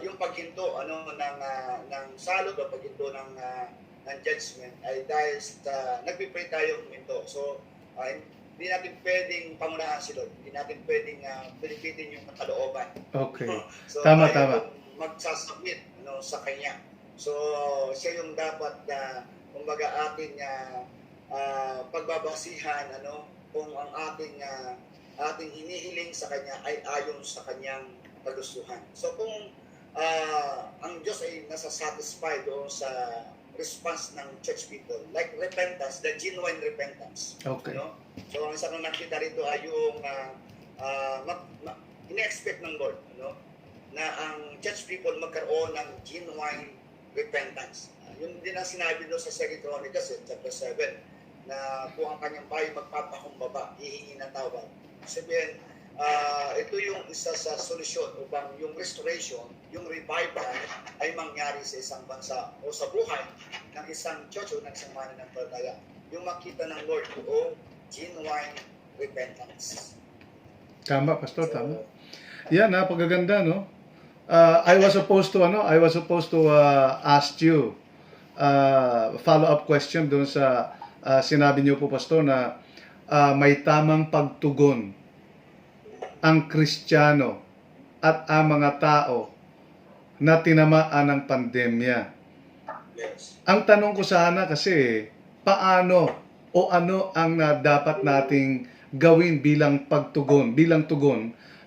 B: yung paghinto ng salot o paghinto ng judgment ay dahil sa nagpipray tayo huminto. So hindi natin pwedeng pangunahan si Lord. Hindi natin pwedeng pilipitin yung kalooban.
A: Okay.
B: So
A: Tama.
B: magsasubmit sa Kanya. So siya yung dapat kumbaga ating pagbabasihan kung ang ating hinihiling sa Kanya ay ayon sa Kanyang kagustuhan. So kung ang Diyos ay nasa-satisfied doon sa response ng church people, like repentance, the genuine repentance.
A: Okay.
B: So ang isa kong nakita rito ay yung ine-expect ng Lord na ang church people magkaroon ng genuine repentance. Yun din ang sinabi doon sa 2 Chronicles chapter 7 na kung ang kanyang bahay magpapakumbaba, hihingi ng tawad. Sabihin, ito yung isa sa solusyon upang yung restoration, yung revival ay mangyari sa isang bansa o sa buhay ng isang church o ng isang mananampalataya. Yung makita ng Lord o genuine repentance.
A: Tama, Pastor, tama. Yan, napakaganda, no? I was supposed to ask you follow-up question doon sa sinabi niyo po, Pastor, na may tamang pagtugon ang Kristiyano at ang mga tao na tinamaan ng pandemya.
B: Yes.
A: Ang tanong ko sana kasi, paano o ano ang dapat nating gawin bilang tugon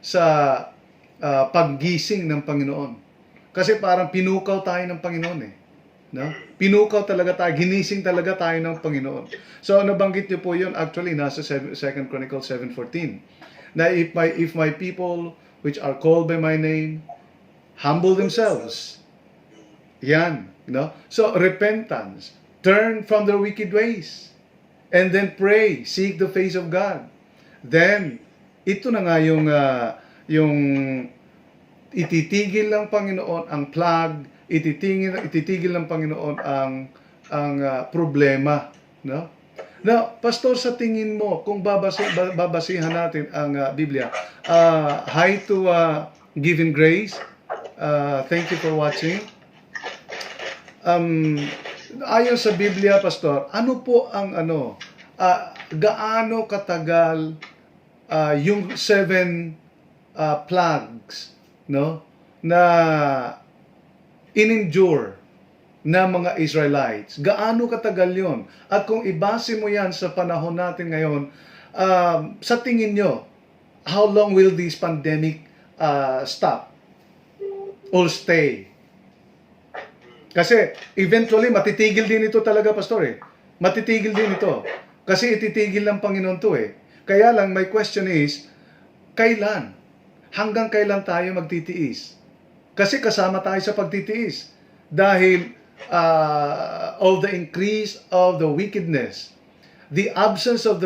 A: sa paggising ng Panginoon? Kasi parang pinukaw tayo ng Panginoon no? Pinukaw talaga tayo, ginising talaga tayo ng Panginoon. So nabanggit niyo po yun, actually nasa 2 Chronicles 7:14. Na if my people which are called by my name humble themselves. Yan, no? So repentance, turn from their wicked ways, and then pray, seek the face of God. Then ito na nga yung ititigil ng Panginoon ang plague, ititigil ng Panginoon ang problema, no? Now, Pastor, sa tingin mo, kung babasihan natin ang Biblia, hi to Given Grace. Thank you for watching. Ayon sa Biblia, Pastor, ano po ang gaano katagal yung 7 plagues, no, na in-endure na mga Israelites? Gaano katagal yon? At kung ibase mo yan sa panahon natin ngayon, sa tingin nyo, how long will this pandemic stop or stay? Kasi eventually matitigil din ito talaga, Pastor. Matitigil din ito. Kasi ititigil ng Panginoon to Kaya lang, my question is, kailan? Hanggang kailan tayo magtitiis? Kasi kasama tayo sa pagtitiis. Dahil of the increase of the wickedness, the absence of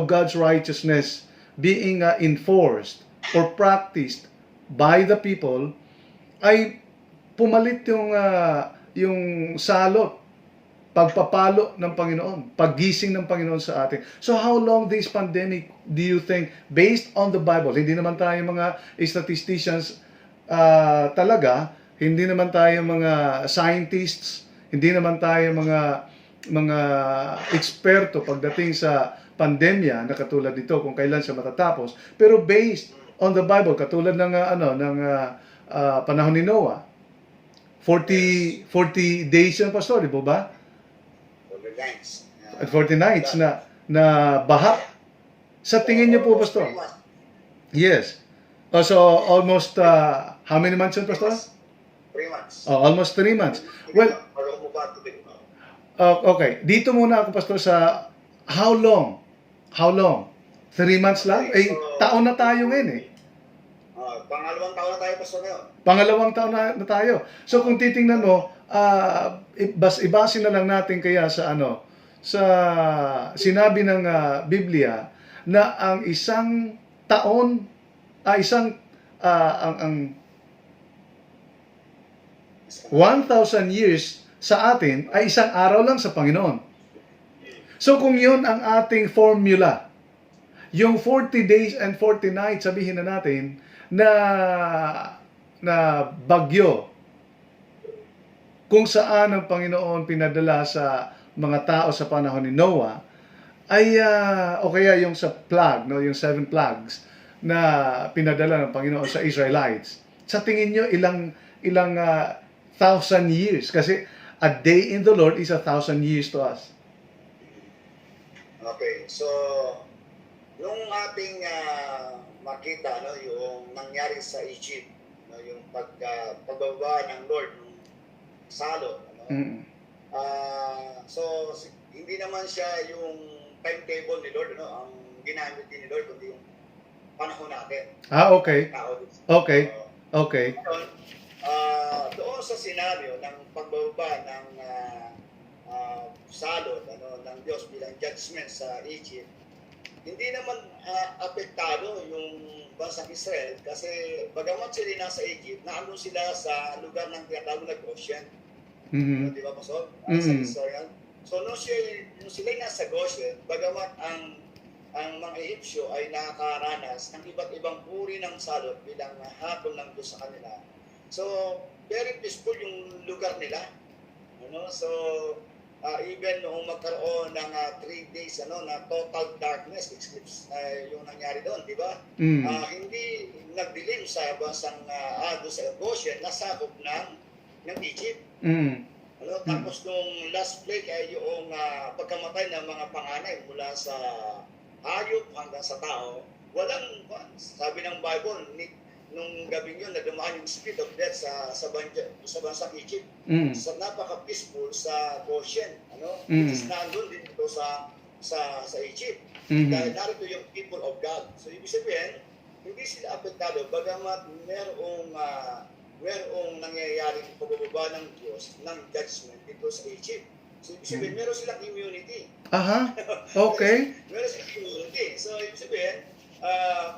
A: God's righteousness being enforced or practiced by the people, ay pumalit yung salot, pagpapalo ng Panginoon, paggising ng Panginoon sa atin. So how long this pandemic do you think, based on the Bible, hindi naman tayo mga statisticians talaga, hindi naman tayo mga scientists, hindi naman tayo mga eksperto pagdating sa pandemya na katulad nito kung kailan siya matatapos, pero based on the Bible, katulad ng panahon ni Noah, 40 days yun, Pastor, di po ba? At 40 nights na baha. Sa tingin niyo po, Pastor? Yes. So, almost, how many months yun, Pastor?
B: 3 months.
A: Oh, almost 3 months. Well, okay. Dito muna ako, Pastor, sa how long? How long? 3 months lang? Eh, taon na tayo ngayon eh.
B: Pangalawang taon na tayo, Pastor, ngayon.
A: Pangalawang taon na tayo. So, kung titingnan mo, ibase na lang natin kaya sa sinabi ng Biblia na ang isang taon, ang 1,000 years sa atin ay isang araw lang sa Panginoon. So kung yun ang ating formula, yung 40 days and 40 nights, sabihin na natin, na bagyo, kung saan ang Panginoon pinadala sa mga tao sa panahon ni Noah, ay o kaya yung sa plague, no, yung 7 plagues na pinadala ng Panginoon sa Israelites. Sa tingin nyo, ilang 1,000 years? Kasi a day in the Lord is 1,000 years to us.
B: Okay, so yung ating makita, no, yung nangyari sa Egypt, no, yung pagbaba ng Lord ng salot, ano? So hindi naman siya yung timetable ni Lord, ano, ang ginamit din ni Lord, kundi yung panahon natin.
A: Okay. Okay. Okay.
B: Doon sa senaryo ng pagbaba ng salot, ano, ng Diyos bilang judgment sa Egypt, hindi naman apektado yung bansang Israel kasi bagamat sila nasa Egypt, naandun sila sa lugar ng tinatawag na Goshen. Di ba, Pastor? Sa historian. So, nung sila nasa Goshen, bagamat ang mga Egyptyo ay nakakaranas ng iba't ibang uri ng salot bilang hatol ng Diyos sa kanila. So, very peaceful yung lugar nila. Ano? So, even noong magkaroon ng 3 days na total darkness, eclipse yung nangyari doon, di ba? Hindi nagdilim sa bansang doon sa Goshen, nasakop ng Egypt. Ano? Tapos nung last plague ay yung pagkamatay ng mga panganay mula sa hayop hanggang sa tao, walang, sabi ng Bible, nung gabing yun, nadumaan yung spirit of death sa bansang Egypt. So, napaka-peaceful sa Goshen. Ano? It is nandun din ito sa Egypt. Dahil narito yung people of God. So, ibig sabihin, hindi sila apektado, bagamat merong nangyayari pagbababa ng Diyos ng judgment dito sa Egypt. So, ibig sabihin, meron silang immunity.
A: Okay.
B: Meron silang immunity. So, ibig sabihin,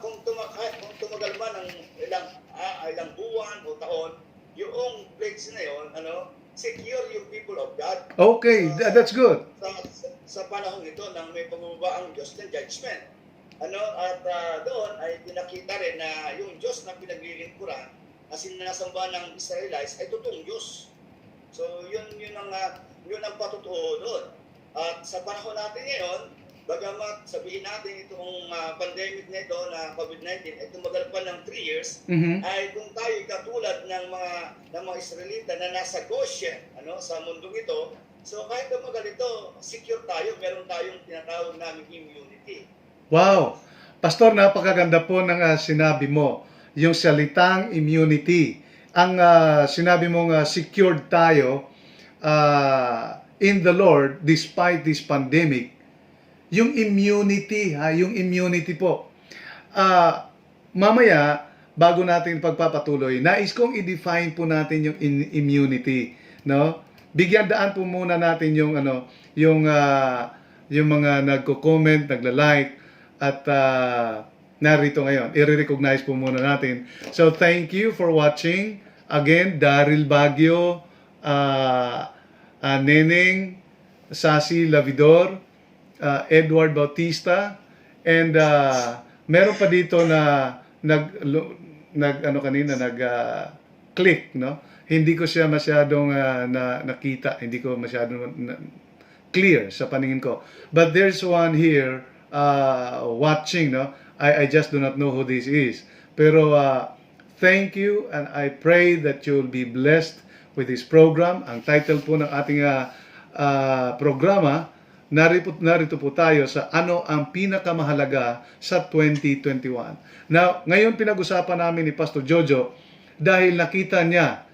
B: kung tumagal man ng ilang buwan o taon, yung plagues na yun, secure yung people of God.
A: Okay, that's good.
B: Sa panahon ito nang may pagbaba ang Diyos ng judgment. At doon ay pinakita rin na yung Diyos na pinaglilingkuran na sinasamba ng Israelites ay totoong Diyos. So yun ang patutuo doon. At sa panahon natin ngayon, bagamat sabihin natin itong pandemic na ito na COVID-19 ay tumagal pa ng 3 years, ay kung tayo katulad ng mga Israelita na nasa Goshen, sa mundong ito, so kahit tumagal ito, secure tayo, meron tayong tinatawag namin immunity.
A: Wow! Pastor, napakaganda po ng sinabi mo, yung salitang immunity. Ang sinabi mong secured tayo in the Lord despite this pandemic. yung immunity, ha, yung immunity po. Mamaya, bago natin pagpapatuloy, nais kong i-define po natin yung immunity, no? Bigyan daan po muna natin yung yung mga nagko-comment, nagla-like at narito ngayon. I-recognize po muna natin. So thank you for watching. Again, Daryl Baguio, Neneng, Sasi Lavidor, Edward Bautista, and meron pa dito na click, no? Hindi ko siya masyadong nakita, hindi ko masyadong clear sa paningin ko. But there's one here watching, no? I just do not know who this is. Pero thank you, and I pray that you'll be blessed with this program. Ang title po ng ating programa, narito po tayo sa ano ang pinakamahalaga sa 2021. Now, ngayon pinag-usapan namin ni Pastor Jojo dahil nakita niya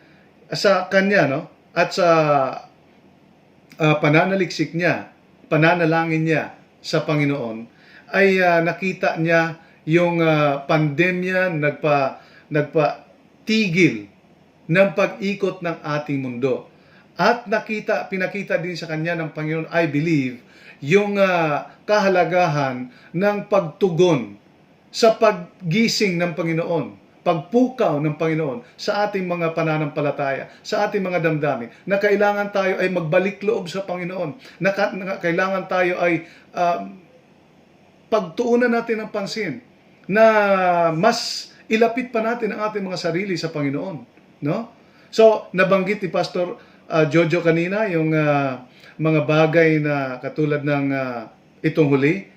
A: sa kanya, no? At sa pananaliksik niya, pananalangin niya sa Panginoon, ay nakita niya yung pandemya nagpatigil ng pag-ikot ng ating mundo. At pinakita din sa kanya ng Panginoon, I believe, yung kahalagahan ng pagtugon sa paggising ng Panginoon, pagpukaw ng Panginoon sa ating mga pananampalataya, sa ating mga damdamin, na kailangan tayo ay magbalik loob sa Panginoon, na kailangan tayo ay pagtuunan natin ng pansin, na mas ilapit pa natin ang ating mga sarili sa Panginoon, no? So, nabanggit ni Pastor Jojo kanina yung mga bagay na katulad ng itong huli.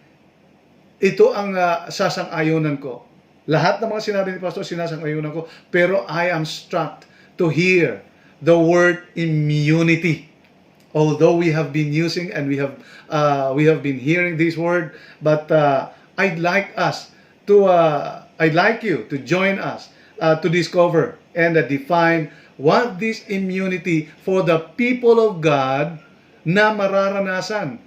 A: Ito ang sasang-ayunan ko. Lahat ng mga sinabi ni Pastor, sinasang-ayunan ko. Pero I am struck to hear the word immunity. Although we have been using and we have been hearing this word, but I'd like you to join us to discover and define what this immunity for the people of God na nararanasan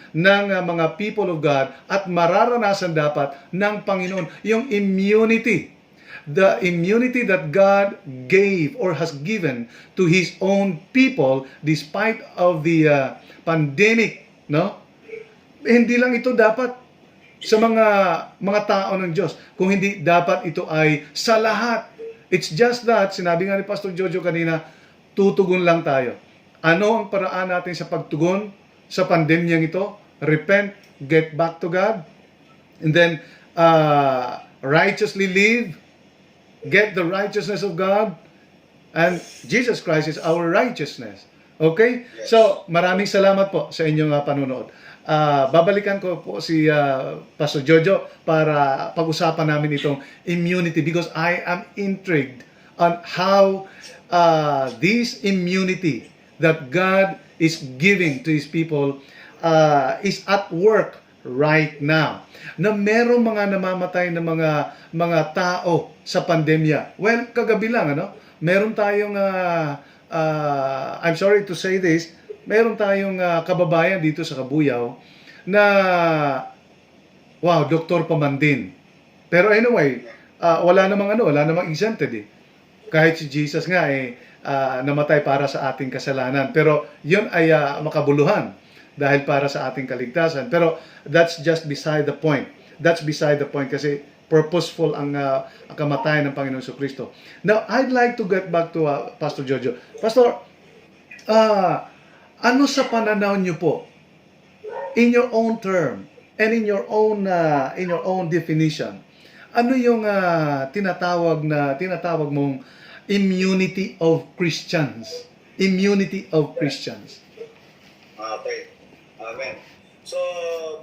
A: ng mga people of God at mararanasan dapat ng Panginoon. Yung immunity, the immunity that God gave or has given to His own people despite of the pandemic, no? Hindi lang ito dapat sa mga tao ng Diyos, kung hindi dapat ito ay sa lahat. It's just that, sinabi nga ni Pastor Jojo kanina, tutugon lang tayo. Ano ang paraan natin sa pagtugon sa pandemyang ito? Repent, get back to God, and then righteously live, get the righteousness of God, and Jesus Christ is our righteousness. Okay?
B: Yes.
A: So, maraming salamat po sa inyong panunood. Babalikan ko po si Pastor Jojo para pag-usapan namin itong immunity because I am intrigued on how this immunity that God is giving to His people is at work right now. Na merong mga namamatay na mga tao sa pandemya. Well, kagabi lang, meron tayong I'm sorry to say this, meron tayong kababayan dito sa Kabuyao na doktor pa man din. Pero anyway, wala namang exempted eh. Kahit si Jesus nga namatay para sa ating kasalanan. Pero yun ay makabuluhan dahil para sa ating kaligtasan. Pero that's just beside the point. That's beside the point kasi purposeful ang kamatayan ng Panginoon Jesucristo. Now, I'd like to get back to Pastor Jojo. Pastor, ano sa pananaw niyo po, in your own term and in your own definition, ano yung tinatawag mong immunity of Christians? Immunity of Christians.
B: Okay. Amen. So,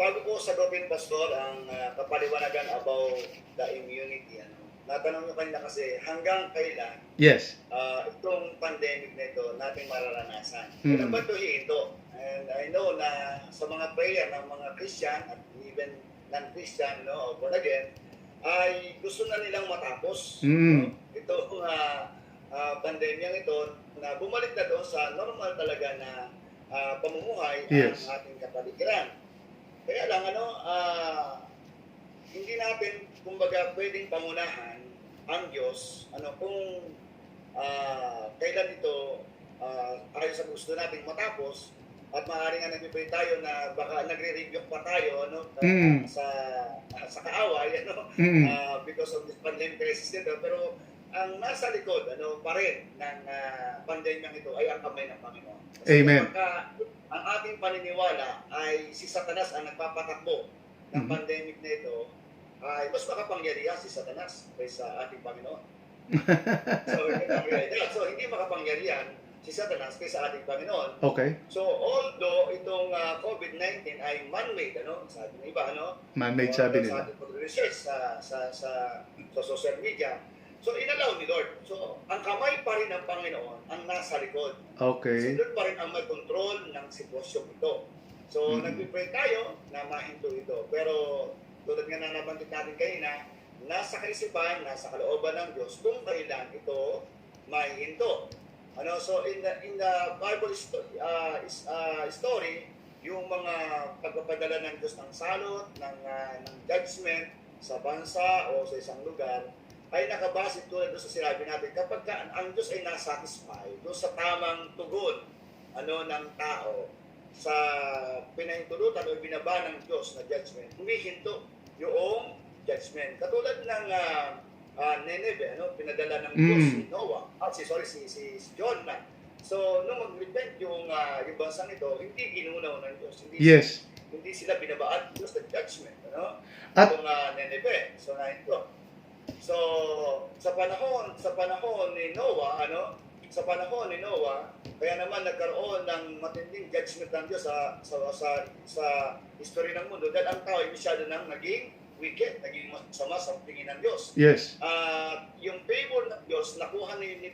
B: bago ko sagutin, Pastor, ang kapaliwanagan about the immunity, natanong nyo kanina kasi hanggang kailan itong pandemic na ito natin mararanasan. Kailan ba ito? And I know na sa mga prayer ng mga Christian at even non-Christian, born again, ay gusto na nilang matapos itong pandemyang ito na bumalik na doon sa normal talaga na pamumuhay
A: Yes.
B: ang ating kapaligiran. Kaya lang, hindi natin, kumbaga, pwedeng pangunahan ang Diyos, kung kailan ito ayon sa gusto nating matapos, at maaaring nga nagpipray tayo na baka nagre-review pa tayo sa kaaway
A: Mm.
B: because of this pandemic crisis nito. Pero ang nasa likod pa rin ng pandemyang ito ay ang kamay ng Panginoon. Kasi
A: Amen.
B: kapag ang ating paniniwala ay si Satanas ang nagpapatakbo ng
A: Mhm.
B: pandemic na ito, ay mas makapangyarihan si Satanas kaysa ating Panginoon. So hindi makapangyarihan si Satanas kaysa ating Panginoon.
A: Okay.
B: So although itong COVID-19 ay man-made, sabi ng iba,
A: Man-made
B: o
A: sabi
B: sa
A: nila.
B: ating pag-research sa social media, so inalaw ni Lord. So ang kamay pa rin ng Panginoon ang nasa likod.
A: Okay.
B: Si Lord pa rin ang may control ng sitwasyon ito. So nagpipray tayo na mahinto ito. Pero tulad nga na nabanggit natin kanina, nasa kaisipan, nasa kalooban ng Diyos kung kailan ito mahihinto. So in the Bible story, yung mga pagpapadala ng Diyos ng salot, ng judgment sa bansa o sa isang lugar, ay nakabase tulad doon sa sinabi natin, kapag ang Diyos ay nasatisfy doon sa tamang tugon ng tao sa pinahintulutan o binaba ng Diyos na judgment, humihinto yung judgment. Katulad ng Nineveh, pinadala ng Diyos si Noah, si Jonah. So, nung mag-repent yung bansang ito, hindi ginunaw ng Diyos. Hindi sila binabaan ng Diyos ng judgment.
A: At
B: Itong Nineveh. So, na ito. So, sa panahon ni Noah, kaya naman nagkaroon ng matinding judgment ng Diyos sa history ng mundo dahil ang tao ay masyado nang naging wicked, naging masama sa tingin ng Diyos.
A: yes.
B: Yung favor ng Diyos nakuha ni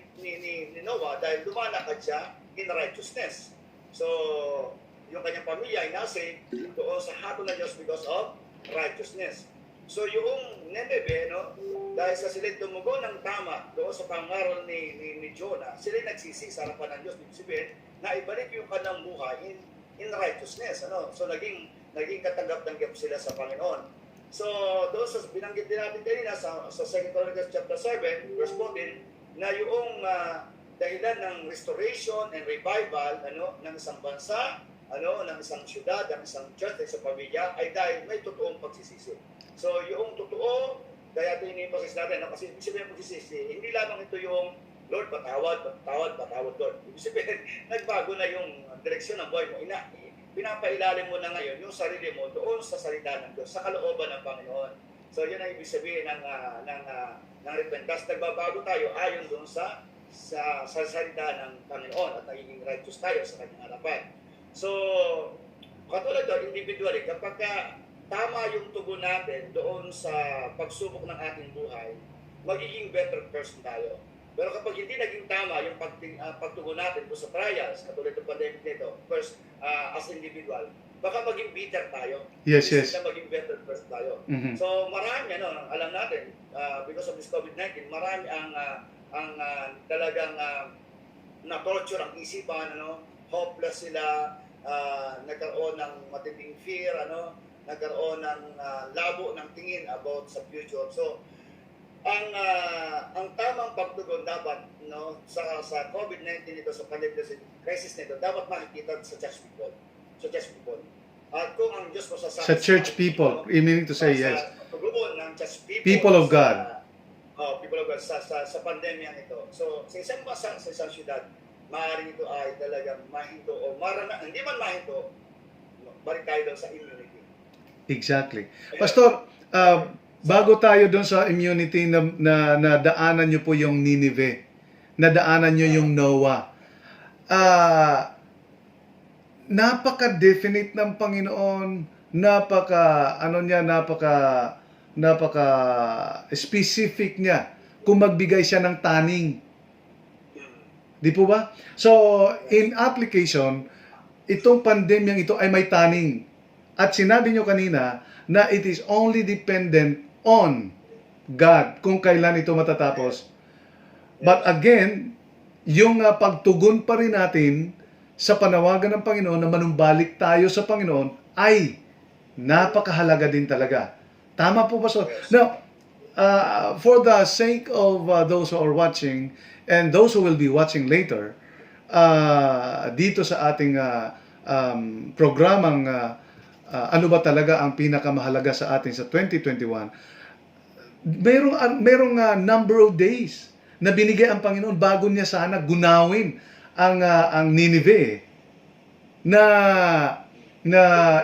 B: Noah dahil lumalakad siya in righteousness. So, yung kanyang pamilya ay nasa doon sa hatol ng Diyos because of righteousness. So, yung Nineveh, dahil sa sila tumugon ng tama doon sa pangaral ni Jonah, sila nagsisi sa harapan ng Diyos. Ibig sabihin, na ibalik yung kanilang buhay in righteousness. So, naging katanggap-tanggap sila sa Panginoon. So, doon sa binanggit din natin kanina sa 2 Chronicles chapter 7, verse 14, na yung dahilan ng restoration and revival ng isang bansa, ng isang syudad, ng isang church, ng isang pamilya, ay dahil may totoong pagsisisi. So, yung totoo, kaya ito inipasis natin, kasi ibig sabihin pagsisisi, hindi lamang ito yung Lord, patawad, Lord. Ibig sabihin, nagbago na yung direksyon ng buhay mo. Pinapailalim mo na ngayon yung sarili mo doon sa salita ng Diyos, sa kalooban ng Panginoon. So, yun ang ibig sabihin ng repentance. Nagbabago tayo ayon doon sa salita ng Panginoon at nagiging righteous tayo sa kanyang harapan. So, katulad doon, individually, kapag tama yung tugon natin doon sa pagsubok ng ating buhay, magiging better person tayo. Pero kapag hindi naging tama yung pagtugon natin doon sa trials, katulad ng pandemic nito, first, as individual, baka maging bitter tayo.
A: Yes.
B: Na maging better person tayo.
A: Mhm.
B: So marami, alam natin, because of this COVID-19, marami ang talagang na-torture ang isipan, hopeless sila, nagkaroon ng matinding fear, nagkaroon ng labo ng tingin about sa future. So, ang tamang pagtugon dapat sa COVID-19 ito, sa pandemic crisis nito, dapat makikita sa church people. At kung ang Diyos mo
A: Sa church people, meaning to say, yes.
B: Sa tugon ng church people.
A: People of God.
B: People of God sa pandemyang ito. So, sa isang bansa, sa isang syudad, maaaring ito ay talagang mahinto o hindi man mahinto, balik tayo doon sa immunity.
A: Exactly. Pastor, bago tayo doon sa immunity na daanan nyo po yung Nineveh, na daanan nyo yung Noah, napaka-definite ng Panginoon, napaka-specific niya kung magbigay siya ng taning. Di po ba? So, in application, itong pandemyang ito ay may taning. At sinabi nyo kanina na it is only dependent on God kung kailan ito matatapos. But again, yung pagtugon pa rin natin sa panawagan ng Panginoon na manumbalik tayo sa Panginoon ay napakahalaga din talaga. Tama po ba? So, now, for the sake of those who are watching and those who will be watching later, dito sa ating programang ano ba talaga ang pinakamahalaga sa atin sa 2021, merong number of days na binigay ang Panginoon bago niya sana gunawin ang Nineveh na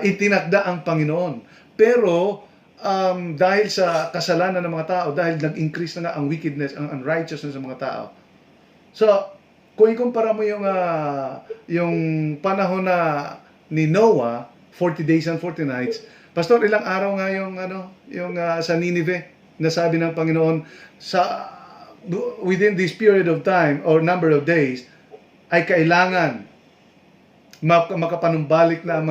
A: itinakda ang Panginoon. Pero dahil sa kasalanan ng mga tao, dahil nag-increase na nga ang wickedness, ang unrighteousness ng mga tao. So, kung ikumpara mo yung panahon na ni Noah, 40 days and 40 nights, Pastor, ilang araw nga yung sa Nineveh na sabi ng Panginoon within this period of time or number of days ay kailangan makapanumbalik na ang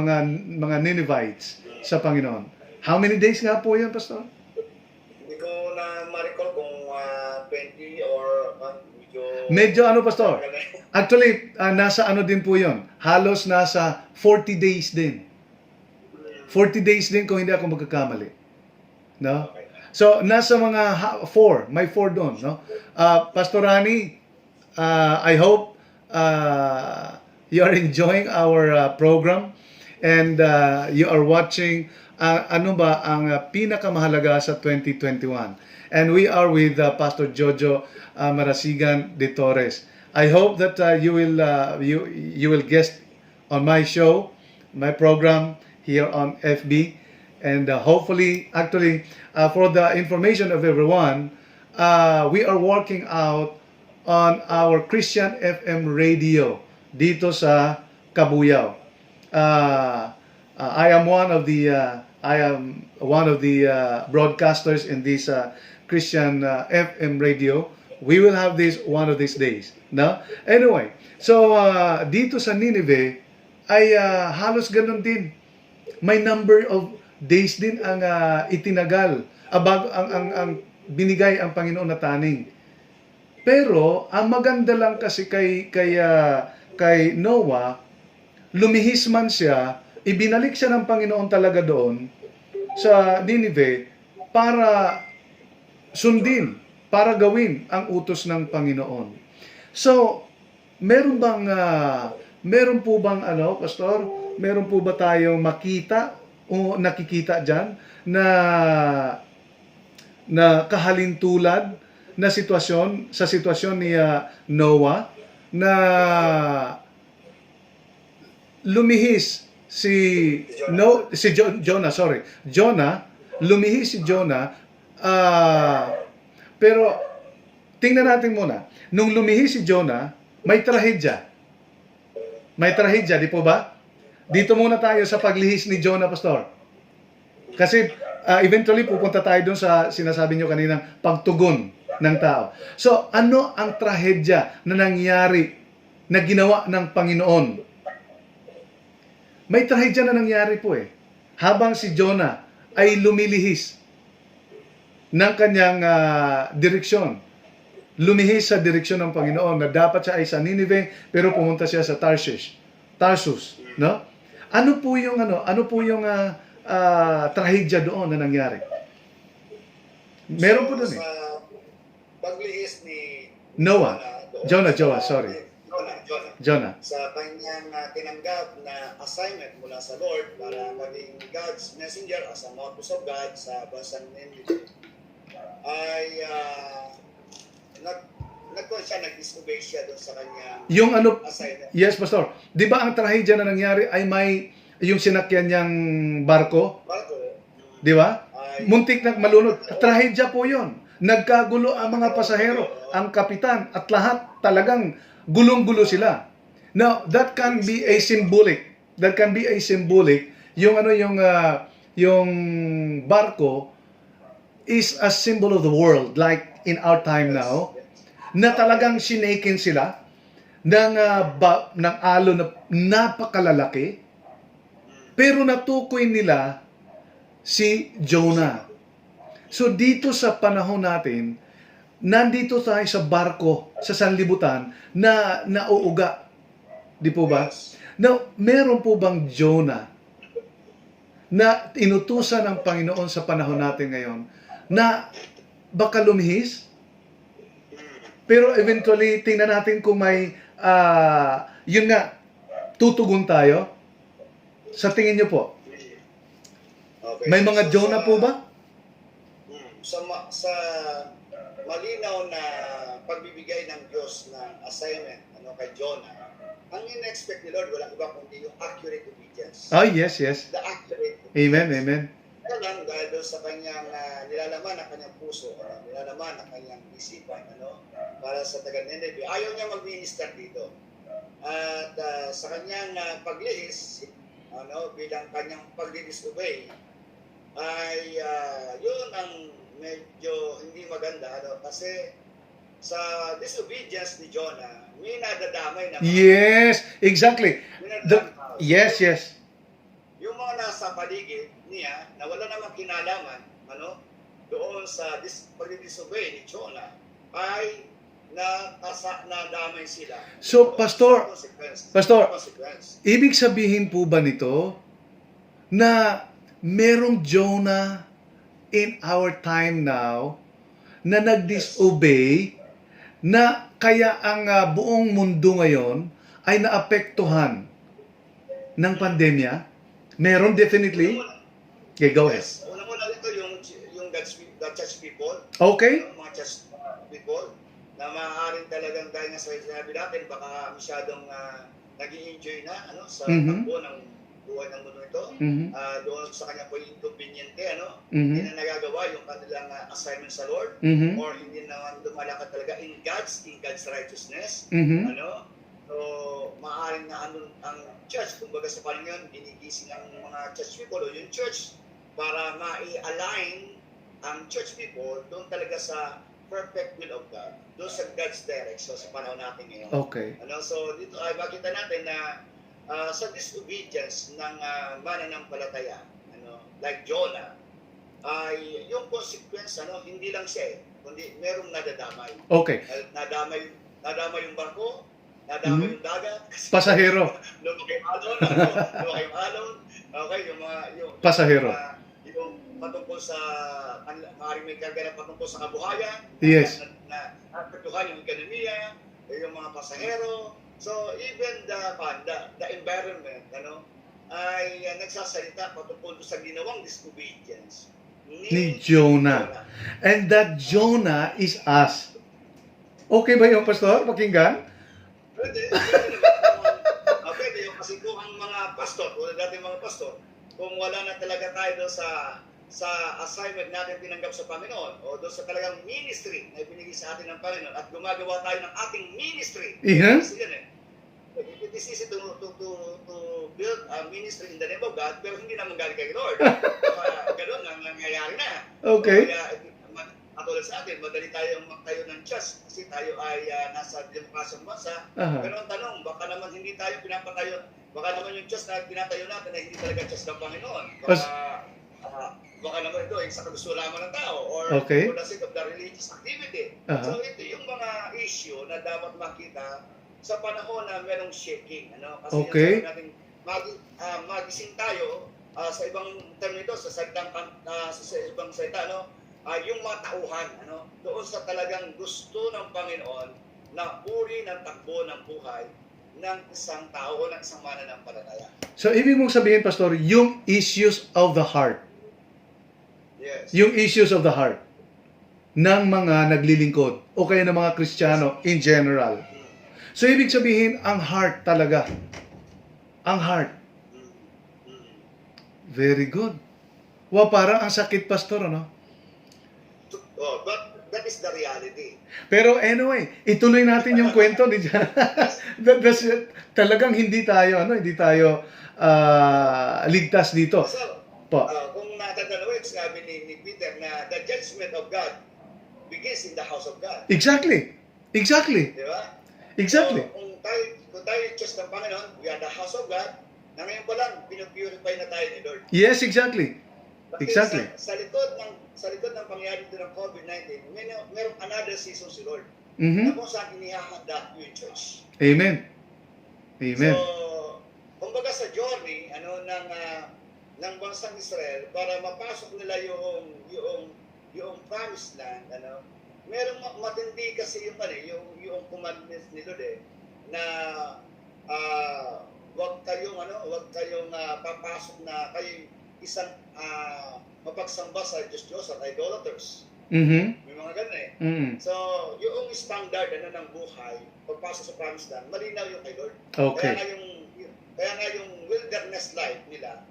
A: mga Ninevites sa Panginoon. How many days nga po yun, Pastor?
B: Hindi ko na ma-recall kung 20 or
A: Medyo Pastor? Actually, nasa din po yun. Halos nasa 40 days din. 40 days din kung hindi ako magkakamali. No? So, nasa mga 4. May 4 doon. No? Pastor Rani, I hope you are enjoying our program and you are watching ano ba ang pinakamahalaga sa 2021. And we are with Pastor Jojo Marasigan de Torres. I hope that you will guest on my show, my program here on FB, and hopefully, actually, for the information of everyone, we are working out on our Christian FM radio dito sa Kabuyao. I am one of the broadcasters in this Christian FM radio. We will have this one of these days. No? Anyway, so dito sa Nineveh ay halos ganun din. May number of days din ang itinagal ang binigay ang Panginoon na taning. Pero ang maganda lang kasi kay Noah, lumihis man siya, ibinalik siya ng Panginoon talaga doon sa Nineveh para sundin, para gawin ang utos ng Panginoon. So, meron po bang Pastor? Meron po ba tayong makita o nakikita diyan na kahalintulad na sitwasyon sa sitwasyon ni Noah na lumihis Jonah, lumihis si Jonah, pero tingnan natin muna, nung lumihis si Jonah, may trahedya. May trahedya, di po ba? Dito muna tayo sa paglihis ni Jonah, Pastor. Kasi eventually pupunta tayo dun sa sinasabi nyo kanina, pagtugon ng tao. So, ano ang trahedya na nangyari, na ginawa ng Panginoon? May trahedya na nangyari po habang si Jonah ay lumilihis ng kanyang direksyon. Lumihis sa direksyon ng Panginoon na dapat siya ay sa Nineveh pero pumunta siya sa Tarsus, no? Ano po yung trahedya doon na nangyari? Meron po doon
B: sa paglihis ni
A: Jonah,
B: sa kanyang tinanggap na assignment mula sa Lord para maging God's messenger as a mouthpiece of God sa bansang Nineveh, ay nag-disobey siya doon sa kanyang assignment.
A: Yes, Pastor. Di ba ang trahedya na nangyari ay may yung sinakyan niyang barko? Di ba? Muntik na malunod. Trahedya po yun. Nagkagulo ang mga pasahero, ang kapitan, at lahat talagang gulong-gulo sila. Now, that can be a symbolic. Yung barko is a symbol of the world, like in our time now, na talagang sinaken sila ng alon na napakalalaki, pero natukoy nila si Jonah. So dito sa panahon natin, nandito tayo sa barko, sa sanlibutan, na nauuga. Di po ba?
B: Yes.
A: Now, meron po bang Jonah na inutusan ng Panginoon sa panahon natin ngayon na baka lumihis? Pero eventually, tingnan natin kung may, yun nga, tutugon tayo. Sa tingin niyo po,
B: Okay.
A: may mga
B: So,
A: Jonah po ba?
B: Sa malinaw na pagbibigay ng Diyos ng assignment kay Jonah, ang in-expect ni Lord, walang iba kundi yung accurate obedience.
A: Ah, yes, yes.
B: The accurate
A: Amen,
B: obedience.
A: amen.
B: Kaya lang, dahil doon sa kanyang nilalaman ng kanyang puso, nilalaman ng kanyang isipan, para sa taga-Nineveh, ayaw niya mag-minister dito. At sa kanyang paglihis, bilang kanyang pag-disobey, ay yun ang medyo hindi maganda, kasi sa disobedience ni Jonah, may nadadamay na
A: Yes, exactly.
B: may nadadamay na tao.
A: Yes, yes.
B: Yung mga nasa paligid niya na wala namang kinalaman doon sa pag-disobey ni Jonah ay nadamay sila.
A: So, Pastor, Pastor,
B: Consequence.
A: ibig sabihin po ba nito na merong Jonah in our time now na nag-disobey na kaya ang buong mundo ngayon ay naapektuhan ng pandemya? Meron definitely. Okay, go ahead.
B: Yes. Una-una dito yung the church people.
A: Okay?
B: Yung mga church people na maaaring talagang dahil nga sa sinabi natin, baka masyadong nag-i-enjoy na sa
A: Mhm.
B: takbo ng buhay ng mundo ito.
A: Mhm.
B: Doon sa kanya po inconveniente,
A: Mhm.
B: hindi na nagagawa yung kanilang assignment sa Lord,
A: Mhm.
B: or hindi naman lumalakad talaga in God's righteousness.
A: Mhm.
B: So, maaaring na ang church, kumbaga sa panahon ngayon, ginigising ang mga church people o yung church para ma-align ang church people doon talaga sa perfect will of God, doon sa God's direction sa panahon natin ngayon.
A: Okay.
B: So, dito ay makita natin na sa disobedience ng mananampalataya, like Jonah, ay yung consequence, hindi lang siya kundi merong nadadamay.
A: Okay.
B: Nadamay yung barko, nadamay yung dagat, kasi
A: Pasahero.
B: lumaki yung alon, okay, yung
A: Pasahero.
B: yung patungkol sa, maaaring may karga na patungkol sa kabuhayan,
A: Yes.
B: na apektuhan yung ekonomiya, yung mga pasahero. So even the environment, ay nagsasalita patungkol sa ginawang disobedience
A: Ni Jonah. And that Jonah is us. Okay ba yung pastor? Pakinggan?
B: Pwede yung kasi kung ang mga pastor, kung dating mga pastor, kung wala na talaga tayo doon sa assignment natin tinanggap sa Panginoon o doon sa talagang ministry na ibinigay sa atin ng Panginoon at gumagawa tayo ng ating ministry.
A: Yeah.
B: Kasi yan it is easy to build a ministry in the name of God, pero hindi naman galing kay Lord. Ganun ang nangyayari na.
A: Okay.
B: Kaya, katulad sa atin, madali tayong magtayo ng church kasi tayo ay nasa demokrasyong bansa.
A: Aha.
B: Pero ang tanong, baka naman hindi tayo pinapatayo, baka naman yung church na pinatayo natin ay hindi talaga church ng Panginoon. Baka naman ito ay sa kagusto lamang ng tao or
A: Okay.
B: for the sake of the religious activity.
A: Aha.
B: So ito yung mga issue na dapat makita sa panahon na merong shaking. Kasi
A: Okay.
B: yan, sabi natin, magising tayo sa ibang term nito, sa ibang salita, yung matauhan, doon sa talagang gusto ng Panginoon na uri ng takbo ng buhay ng isang tao o ng isang mananampalataya.
A: So, ibig mong sabihin, Pastor, yung issues of the heart.
B: Yes.
A: Yung issues of the heart ng mga naglilingkod o kaya ng mga Kristiyano in general. So, ibig sabihin, ang heart talaga. Ang heart. Very good. Wow, parang ang sakit, Pastor,
B: But that is the reality.
A: Pero anyway, ituloy natin yung kwento ni that's it. Talagang hindi tayo ligtas dito.
B: So,
A: Po.
B: kung natatanaw, sinabi ni Peter na the judgment of God begins in the house of God.
A: Exactly.
B: Di ba?
A: Exactly.
B: So, kung tayo Diyos ng Panginoon, we are the house of God, na ngayon pa lang, pinupurify na tayo ni Lord.
A: Yes, exactly.
B: Kasi
A: Exactly.
B: Sa likod ng pangyayari dito ng COVID-19, merong another season si Lord.
A: Mhm.
B: Na kung saan inihahanda yung church.
A: Amen. Amen.
B: So, kumbaga sa journey ng bansang Israel para mapasok nila yung promised land, merong matindi kasi yung commandments nito na wag kayong papasok na kayo isang mapagsamba sa Diyos at idolaters.
A: Mhm.
B: May mga ganun
A: Mhm.
B: So, yung standard ng buhay, pagpasok sa promised land, malinaw yung kay Lord.
A: Okay.
B: Kaya nga yung wilderness life nila,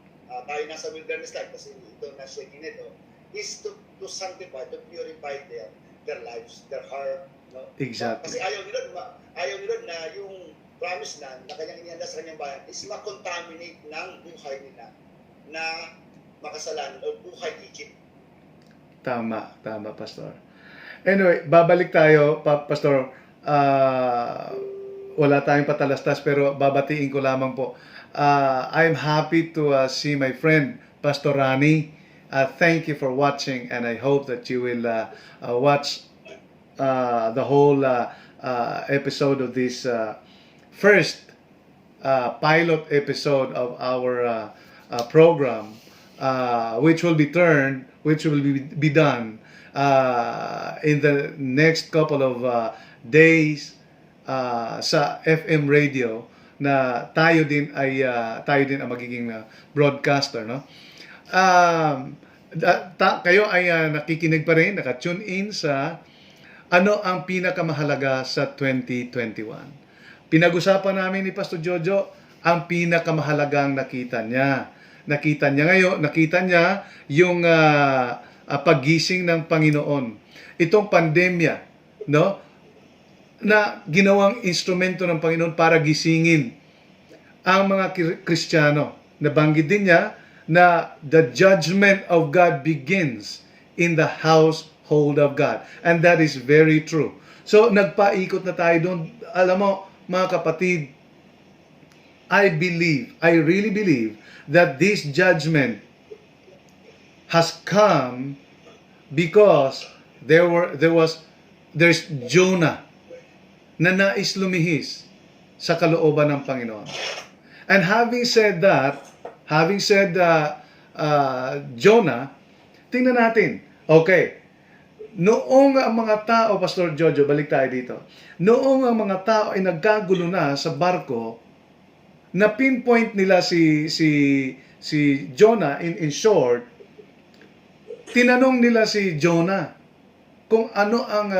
B: tayo nasa wilderness life kasi ito na shaking nito, is to sanctify, to purify their lives, their heart. No?
A: Exactly.
B: Kasi ayaw ni Lord na yung promised land na kanyang inihanda sa kanyang bayan is makontaminate ng buhay nila na makasalanan o buhay Egypt.
A: Tama, Pastor. Anyway, babalik tayo, Pastor. Wala tayong patalastas pero babatiin ko lamang po. I'm happy to see my friend, Pastor Rani. Thank you for watching and I hope that you will watch the whole episode of this first pilot episode of our program, which will be done in the next couple of days sa FM radio na tayo din ang magiging broadcaster, no? Kayo ay nakikinig pa rin, naka-tune in sa ano ang pinakamahalaga sa 2021. Pinag-usapan namin ni Pastor Jojo ang pinakamahalagang nakita niya. Nakita niya yung paggising ng Panginoon. Itong pandemya, no? Na ginawang instrumento ng Panginoon para gisingin ang mga Kristiyano. Nabanggit din niya na the judgment of God begins in the household of God. And that is very true. So, nagpaikot na tayo doon. Alam mo, mga kapatid, I really believe that this judgment has come because there's Jonah na nais lumihis sa kalooban ng Panginoon. And having said Jonah, tingnan natin. Okay. Noong ang mga tao, Pastor Jojo, balik tayo dito. Noong ang mga tao ay nagkagulo na sa barko, na pinpoint nila si Jonah in short, tinanong nila si Jonah kung ano ang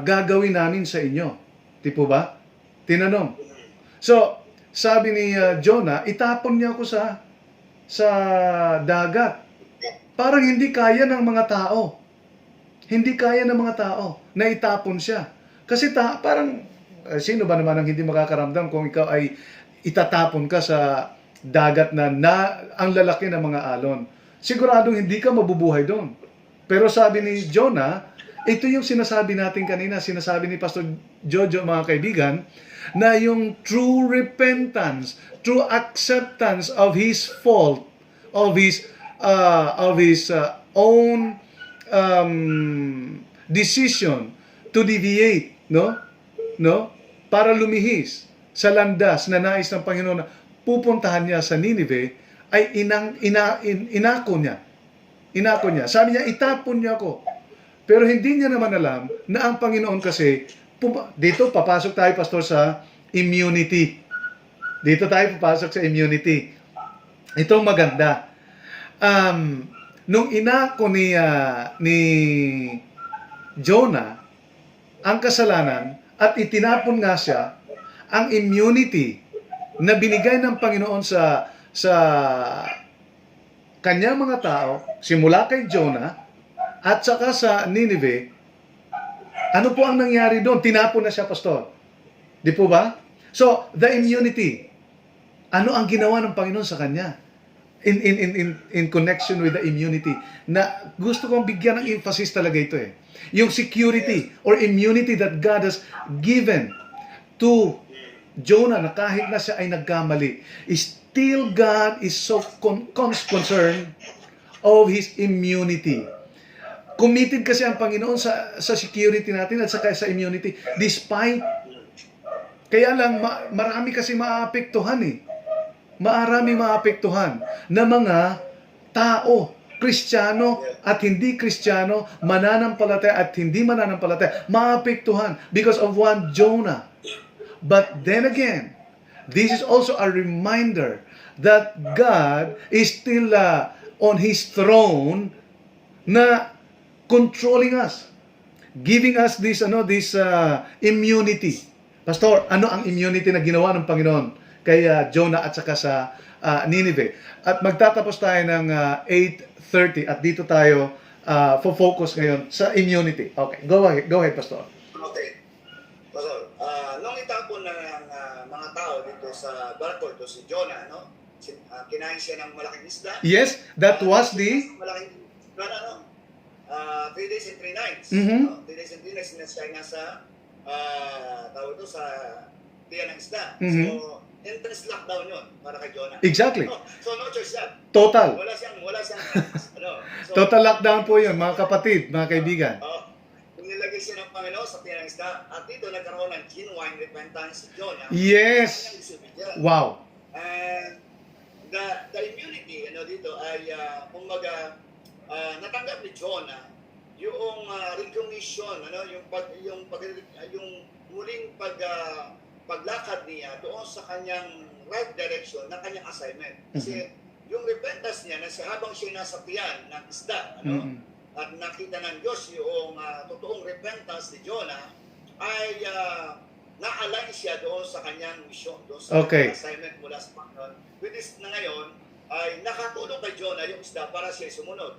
A: gagawin namin sa inyo. Di po ba? Tinanong. So, sabi ni Jonah, itapon niya ako sa dagat. Parang hindi kaya ng mga tao. Hindi kaya ng mga tao na itapon siya. Kasi parang, sino ba naman ang hindi makakaramdam kung ikaw ay itatapon ka sa dagat na ang lalaki ng mga alon? Siguradong hindi ka mabubuhay doon. Pero sabi ni Jonah, ito yung sinasabi natin kanina, sinasabi ni Pastor Jojo, mga kaibigan, na yung true repentance, true acceptance of his fault, of his own decision to deviate, no, para lumihis sa landas na nais ng Panginoon na pupuntahan niya sa Nineveh, ay inako niya. Sabi niya, itapon niya ako. Pero hindi niya naman alam na ang Panginoon kasi, dito papasok tayo, Pastor, sa immunity. Dito tayo papasok sa immunity. Itong maganda. Nung inako ni Jonah ang kasalanan at itinapon nga siya, ang immunity na binigay ng Panginoon sa kanyang mga tao, simula kay Jonah at saka sa Nineveh, ano po ang nangyari doon? Tinapon na siya, Pastor. Di po ba? So, the immunity. Ano ang ginawa ng Panginoon sa kanya? In connection with the immunity. Na gusto kong bigyan ng emphasis talaga ito eh. Yung security or immunity that God has given to Jonah na kahit na siya ay nagkamali, still God is so concerned of his immunity. Committed kasi ang Panginoon sa security natin at saka sa immunity. Despite Kaya lang, marami kasi maapektuhan eh. Marami maapektuhan na mga tao, Kristiyano at hindi Kristiyano, mananampalataya at hindi mananampalataya, maapektuhan because of one Jonah. But then again, this is also a reminder that God is still on His throne na controlling us, giving us this immunity. Pastor, ano ang immunity na ginawa ng Panginoon kay Jonah at saka sa Nineveh? At magtatapos tayo ng 8:30 at dito tayo focus ngayon sa immunity. Okay, go ahead, Pastor.
B: Okay. Pastor, nung itapon ng mga tao dito sa barko, ito si Jonah, no? Kinain siya ng malaking isda.
A: Yes, that was the...
B: Malaking isda, no? 3 days and 3 nights.
A: Mhm.
B: 3 days and 3 nights siya nasa tawag ito sa tiyan ng isda.
A: Mhm.
B: So, entrance lockdown yun para kay Jonah.
A: Exactly.
B: So, no choice yan.
A: Total.
B: Wala siyang ano. So,
A: Total lockdown po yun, mga kapatid, mga kaibigan.
B: nilagay siya ng Panginoon sa tiyan ng isda at dito nagkaroon ng genuine repentance si Jonah.
A: Yes.
B: Kanyang disobedient.
A: Wow.
B: And the immunity dito ay kumbaga natanggap ni Jonah yung recognition yung muling paglakad niya doon sa kanyang right direction ng kanyang assignment. Kasi yung repentance niya na habang siya nasa tiyan ng isda at nakita ng Diyos yung totoong repentance ni Jonah ay na-align siya doon sa kanyang mission, doon sa kanyang assignment mula sa Panginoon. With this na ngayon, ay nakatulong kay Jonah yung isda para siya sumunod.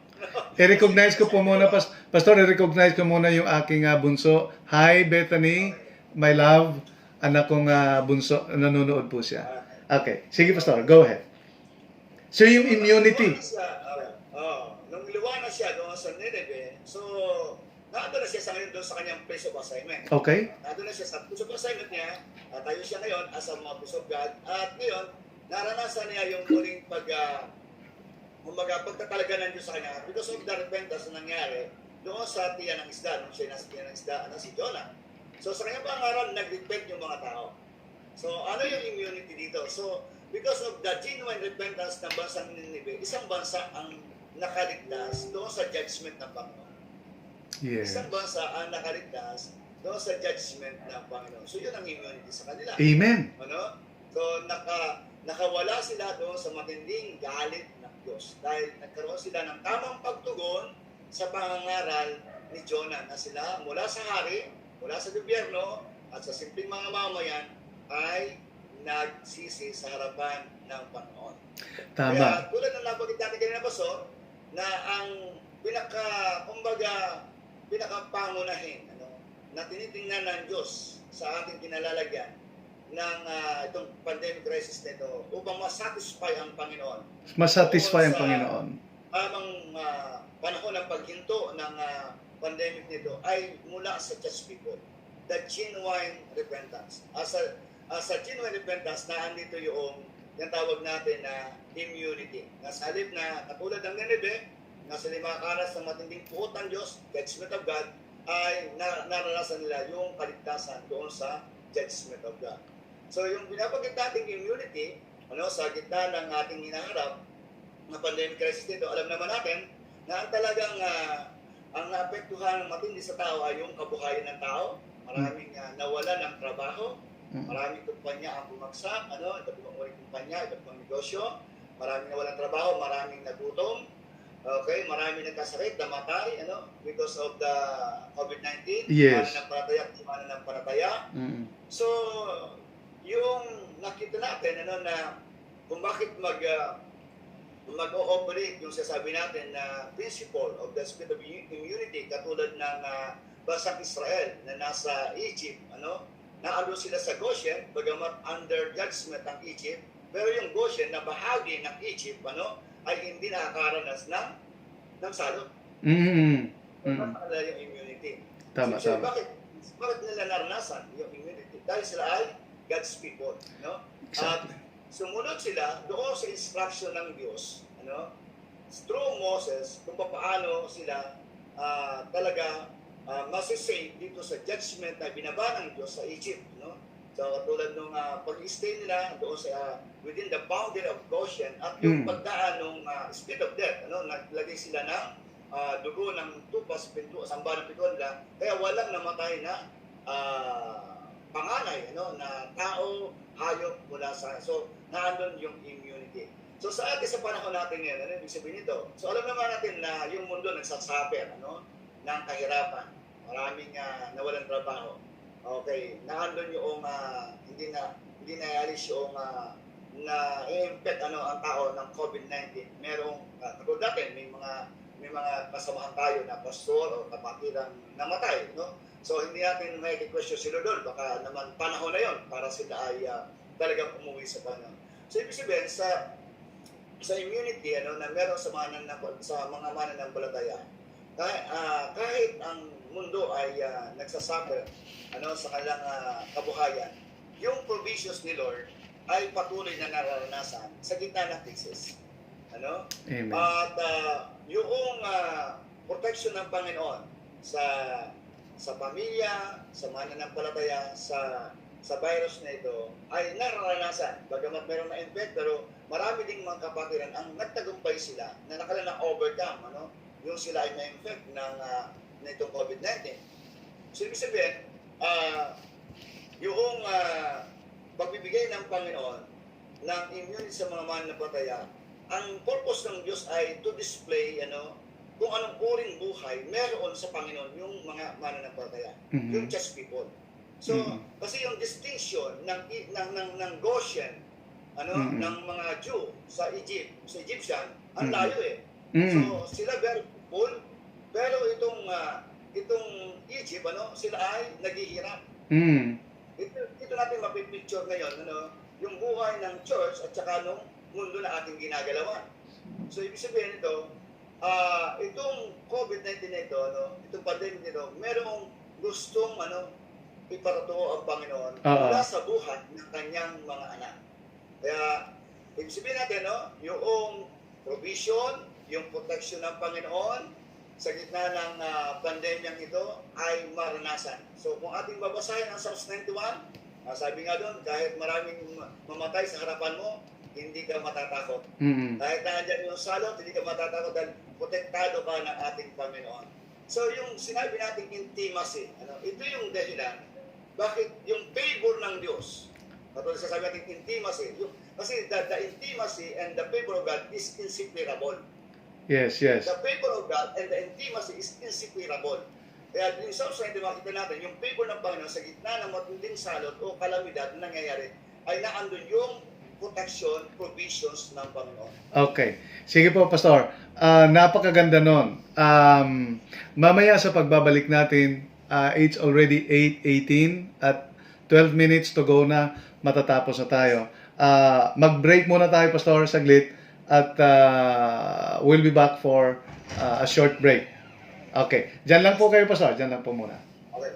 A: I-recognize ko po muna, Pastor, i-recognize ko muna yung aking bunso. Hi, Bethany, my love, anak kong bunso, nanonood po siya. Okay, sige Pastor, go ahead. So yung immunity.
B: Nung iliwanan siya doon sa Nineveh, so nandun na siya sa ngayon doon sa kanyang place of assignment.
A: Okay.
B: Nandun na siya sa place of assignment niya, tayo siya ngayon as a mga place of God, at ngayon, naranasan niya yung muling pagtatalaga ng Diyos sa kanya because of the repentance na nangyari doon sa tiyan ng isda, nung siya nasa tiyan ng isda, si Jonah. So sa kanyang pangaral, nag-repent yung mga tao. So ano yung immunity dito? So because of the genuine repentance ng bansang Nineveh, isang bansa ang nakaligtas doon sa judgment ng Panginoon.
A: Yes.
B: Isang bansa ang nakaligtas doon sa judgment ng Panginoon. So yun ang immunity sa kanila.
A: Amen.
B: So nakawala sila doon sa matinding galit ng Diyos dahil nagkaroon sila ng tamang pagtugon sa pangangaral ni Jonah na sila mula sa hari, mula sa gobyerno at sa simpleng mga mamamayan ay nagsisi sa harapan ng Panginoon.
A: Tama.
B: Kaya tulad ng nabanggit natin kanina, Pastor, na ang pinakapangunahin na tinitingnan ng Diyos sa ating kinalalagyan ng itong pandemic crisis nito upang masatisfy ang Panginoon.
A: Masatisfy ang Panginoon.
B: Habang panahon ng paghinto ng pandemic nito ay mula sa Diyos people. The genuine repentance. As a genuine repentance, naandito yung tawag natin na immunity. Nasa halip na katulad ng Nineveh, nasa limakaras ng matinding puot ng Diyos, judgment of God, ay naranasan nila yung kaligtasan doon sa judgment of God. So yung binabagit nating immunity, sa gitna ng ating hinaharap na pandemic crisis dito, alam naman natin na ang talagang ang naapektuhan matindi sa tao ay yung kabuhayan ng tao. Maraming nawala ng trabaho, maraming kumpanya ang bumagsak, iba't ibang uri kumpanya, iba't ibang negosyo, maraming nawalan trabaho, maraming nagutom, okay, maraming nagkasakit, namatay, because of the COVID-19,
A: yes.
B: Pananampalataya. So, yung nakita natin, na kung bakit mag-ooperate yung sasabi natin na principle of the spirit of immunity, katulad ng bansang Israel na nasa Egypt, naalo sila sa Goshen, bagamat under judgment ng Egypt, pero yung Goshen na bahagi ng Egypt, ay hindi nakakaranas ng salot. Para yung immunity.
A: Tama,
B: so,
A: tama.
B: Bakit nila naranasan yung immunity? Dahil sila ay God's people,
A: Exactly.
B: At sumunod sila doon sa instruction ng Diyos, through Moses, kung paano sila masisave dito sa judgment na binaba ng Diyos sa Egypt, So katulad nung pag-stay nila doon sa within the boundary of Goshen at yung pagdaan ng speed of death, naglagay sila ng dugo ng tupas, samba ng pintuan nila, kaya walang namatay na panganay, na tao, hayop mula sa, so naandun yung immunity. So sa atin sa panahon natin ngayon, ano ibig sabihin nito? So alam naman natin na yung mundo nagsasuffer, ng kahirapan. Maraming nawalan trabaho. Okay, naandun yung hindi na alis yung na-infect ang tao ng COVID-19. Merong katulad natin, may mga kasamahan tayo na pastor o kapatiran namatay, So hindi natin may question sila doon, baka naman panahon na yon para sila ay talagang umuwi sa Panginoon. So ibig sabihin sa immunity na meron sa mga mananampalataya, kahit ang mundo ay nagsasuffer sa kanilang kabuhayan, yung provisions ni Lord ay patuloy na nararanasan sa gitna ng crisis.
A: Amen.
B: At yung protection ng Panginoon sa pamilya, sa mananampalataya, sa virus na ito ay nararanasan. Bagamat meron na-infect, pero marami ding mga kapatiran ang nagtagumpay sila na overcome, yung sila ay na-infect ng itong COVID-19. So, ibig sabihin, yung pagbibigay ng Panginoon ng immunity sa mga mananampalataya, ang purpose ng Diyos ay to display, kung anong uring buhay meron sa Panginoon yung mga mananampalataya, yung just people. So, kasi yung distinction ng Goshen, ng mga Jew sa Egyptian, ang layo eh. So, sila very full, pero itong Egypt, sila ay naghihirap. Ito natin mapipicture ngayon, yung buhay ng church at saka nung mundo na ating ginagalawan. So, ibig sabihin ito, itong COVID-19 na ito, itong pandemic nito, merong gustong iparato ang Panginoon mula sa buhay ng kanyang mga anak. Kaya, ibig sabihin natin, yung provision, yung protection ng Panginoon sa gitna ng pandemyang ito ay maranasan. So, kung ating babasahin ang Psalms 91, sabi nga doon, kahit maraming mamatay sa harapan mo, hindi ka matatakot. Kahit nandiyan yung salot, hindi ka matatakot dahil protektado ka ng ating Panginoon. So, yung sinabi nating intimacy, ito yung dahilan bakit yung favor ng Diyos, katulad sasabi natin intimacy, kasi the intimacy and the favor of God is inseparable.
A: Yes.
B: The favor of God and the intimacy is inseparable. Kaya yung Psalms 90, makita natin, yung favor ng Panginoon sa gitna ng matinding salot o kalamidad na nangyayari, ay naandun yung protection, provisions ng Panginoon.
A: Okay. Sige po, Pastor. Napakaganda nun. Mamaya sa pagbabalik natin, it's already 8:18 at 12 minutes to go na, matatapos na tayo. Mag-break muna tayo, Pastor, saglit, at we'll be back for a short break. Okay. Diyan lang po kayo, Pastor. Diyan lang po muna.
B: Okay.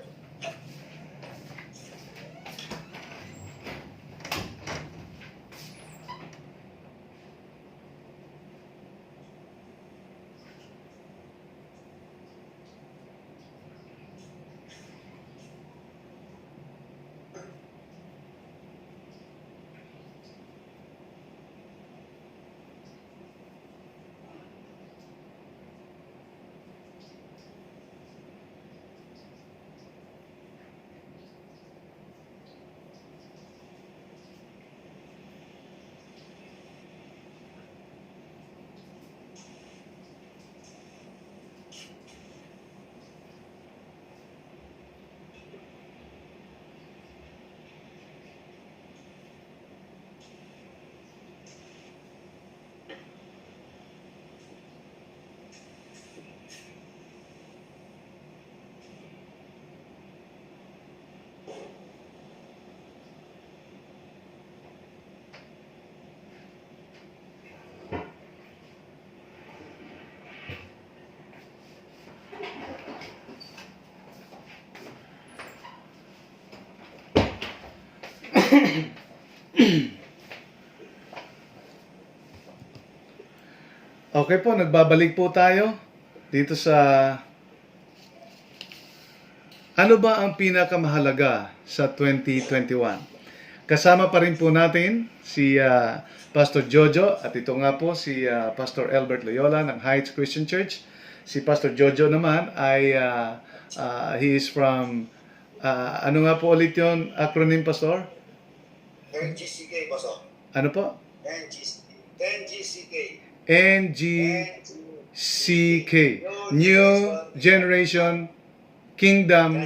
A: Okay po, nagbabalik po tayo dito sa Ano ba ang pinakamahalaga sa 2021? Kasama pa rin po natin si Pastor Jojo at ito nga po si Pastor Albert Loyola ng Heights Christian Church. Si Pastor Jojo naman ay he is from ano nga po ulit yun acronym, Pastor?
B: NGCK, boss.
A: Ano po?
B: NGCK.
A: NGCK, New Generation Kingdom,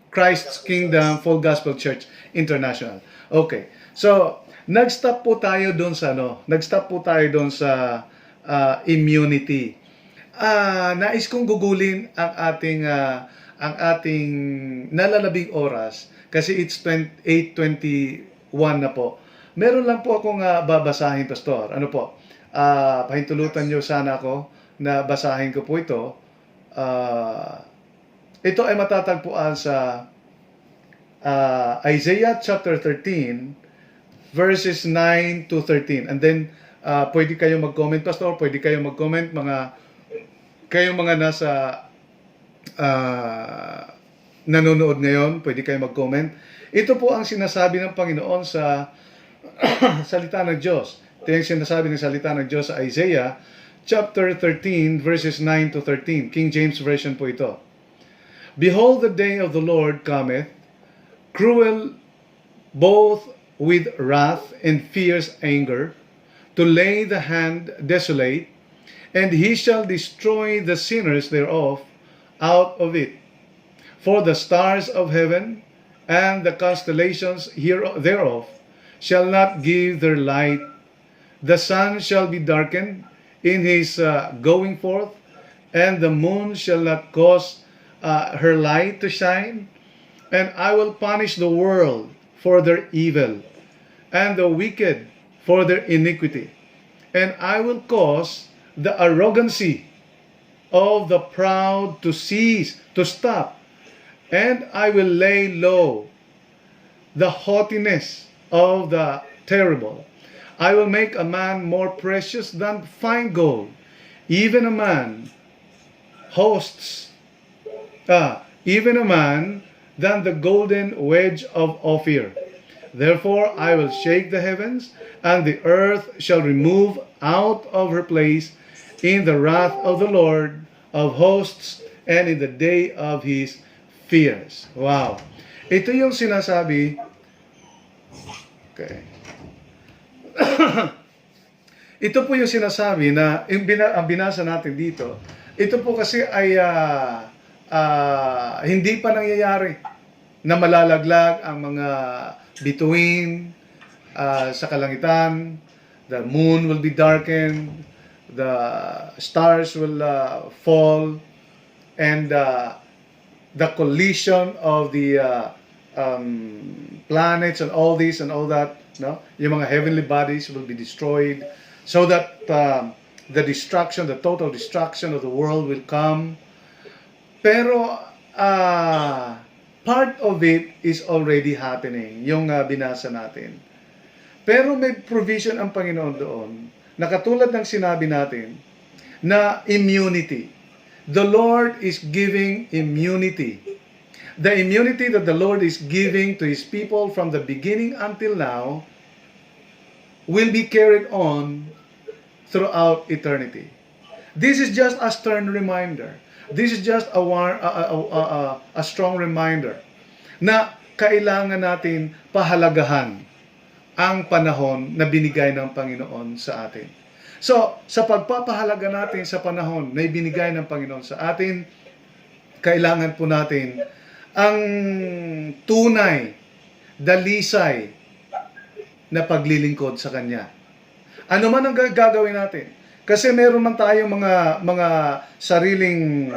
A: Christ's Kingdom Full Gospel Church International. Okay. So, nag-stop po tayo doon sa immunity. Nais kong gugulin ang ating nalalabing oras kasi it's 8:21 na po. Meron lang po akong babasahin, Pastor. Ano po? Pahintulutan niyo sana ako na basahin ko po ito. Ito ay matatagpuan sa Isaiah chapter 13 verses 9 to 13. And then pwede kayo mag-comment, Pastor, pwede kayo mag-comment kayong mga nasa nanonood ngayon, pwede kayo mag-comment. Ito po ang sinasabi ng Panginoon sa salita ng Diyos. Ito yung sinasabi ng salita ng Diyos sa Isaiah chapter 13 verses 9 to 13. King James Version po ito. Behold, the day of the Lord cometh, cruel both with wrath and fierce anger, to lay the hand desolate, and he shall destroy the sinners thereof out of it. For the stars of heaven and the constellations thereof shall not give their light. The sun shall be darkened in his going forth, and the moon shall not cause her light to shine. And I will punish the world for their evil, and the wicked for their iniquity. And I will cause the arrogancy of the proud to cease, to stop. And I will lay low the haughtiness of the terrible. I will make a man more precious than fine gold, even a man even a man than the golden wedge of Ophir. Therefore I will shake the heavens, and the earth shall remove out of her place in the wrath of the Lord of hosts, and in the day of his fears. Wow. Ito yung sinasabi. Okay. Ito po yung sinasabi na ang binasa natin dito. Ito po kasi ay hindi pa nangyayari na malalaglag ang mga bituin sa kalangitan. The moon will be darkened, the stars will fall, and the collision of the planets and all this and all that, no? Yung mga heavenly bodies will be destroyed, so that the total destruction of the world will come. Pero part of it is already happening, yung binasa natin. Pero may provision ang Panginoon doon, na katulad ng sinabi natin, na immunity. The Lord is giving immunity. The immunity that the Lord is giving to His people from the beginning until now will be carried on throughout eternity. This is just a stern reminder. This is just a strong reminder na kailangan natin pahalagahan ang panahon na binigay ng Panginoon sa atin. So, sa pagpapahalaga natin sa panahon na ibinigay ng Panginoon sa atin, kailangan po natin ang tunay, dalisay na paglilingkod sa Kanya. Ano man ang gagawin natin? Kasi meron man tayong mga sariling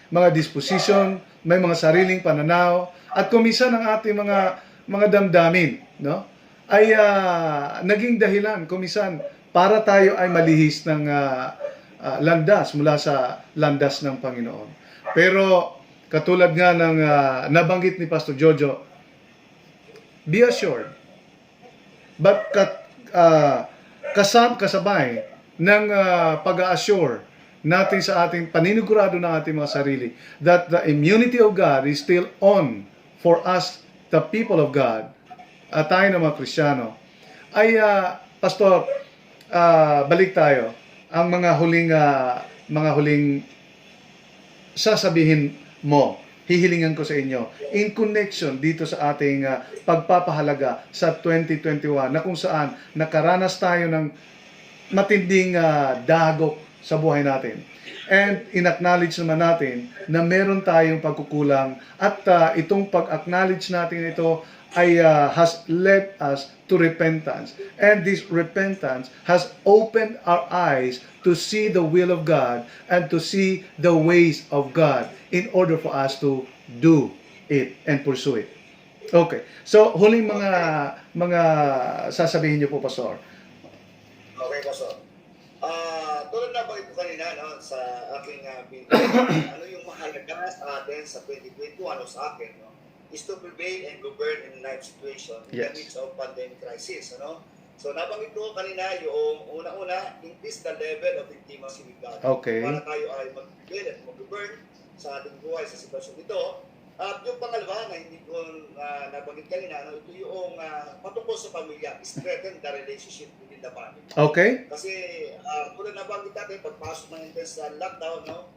A: mga disposition, may mga sariling pananaw, at kuminsan ang ating mga damdamin, no? Ay naging dahilan kuminsan para tayo ay malihis ng landas mula sa landas ng Panginoon. Pero katulad nga ng nabanggit ni Pastor Jojo, be assured, but kasabay ng pag-assure natin sa ating paninigurado ng ating mga sarili that the immunity of God is still on for us, the people of God, at tayo na mga Kristiyano, ay, Pastor, balik tayo. Ang mga huling sasabihin mo, hihilingan ko sa inyo, in connection dito sa ating pagpapahalaga sa 2021, na kung saan nakaranas tayo ng matinding dagok sa buhay natin. And in-acknowledge naman natin na meron tayong pagkukulang at itong pag-acknowledge natin ito ay has led us to repentance. And this repentance has opened our eyes to see the will of God and to see the ways of God in order for us to do it and pursue it. Okay. So, huling mga sasabihin niyo po, Pastor.
B: Okay, Pastor. Tulad na ba ito kanina, no, sa aking video, ano yung mahalaga sa atin sa 2021 o sa akin, no, is to prevail and govern in life situation in the
A: Yes.
B: midst of pandemic crisis. Ano? So, nabanggit ko kanina yung una-una, increase the level of intimacy with God.
A: Okay.
B: Para tayo ay mag-prevail at mag-govern sa ating buhay sa sitwasyon ito. At yung pangalawa na hindi ko nabanggit kanina, no, ito yung patungkol sa pamilya, strengthen the relationship within the family.
A: Okay?
B: Kasi tulad na banggit natin, pagpasok ng intense lockdown, no,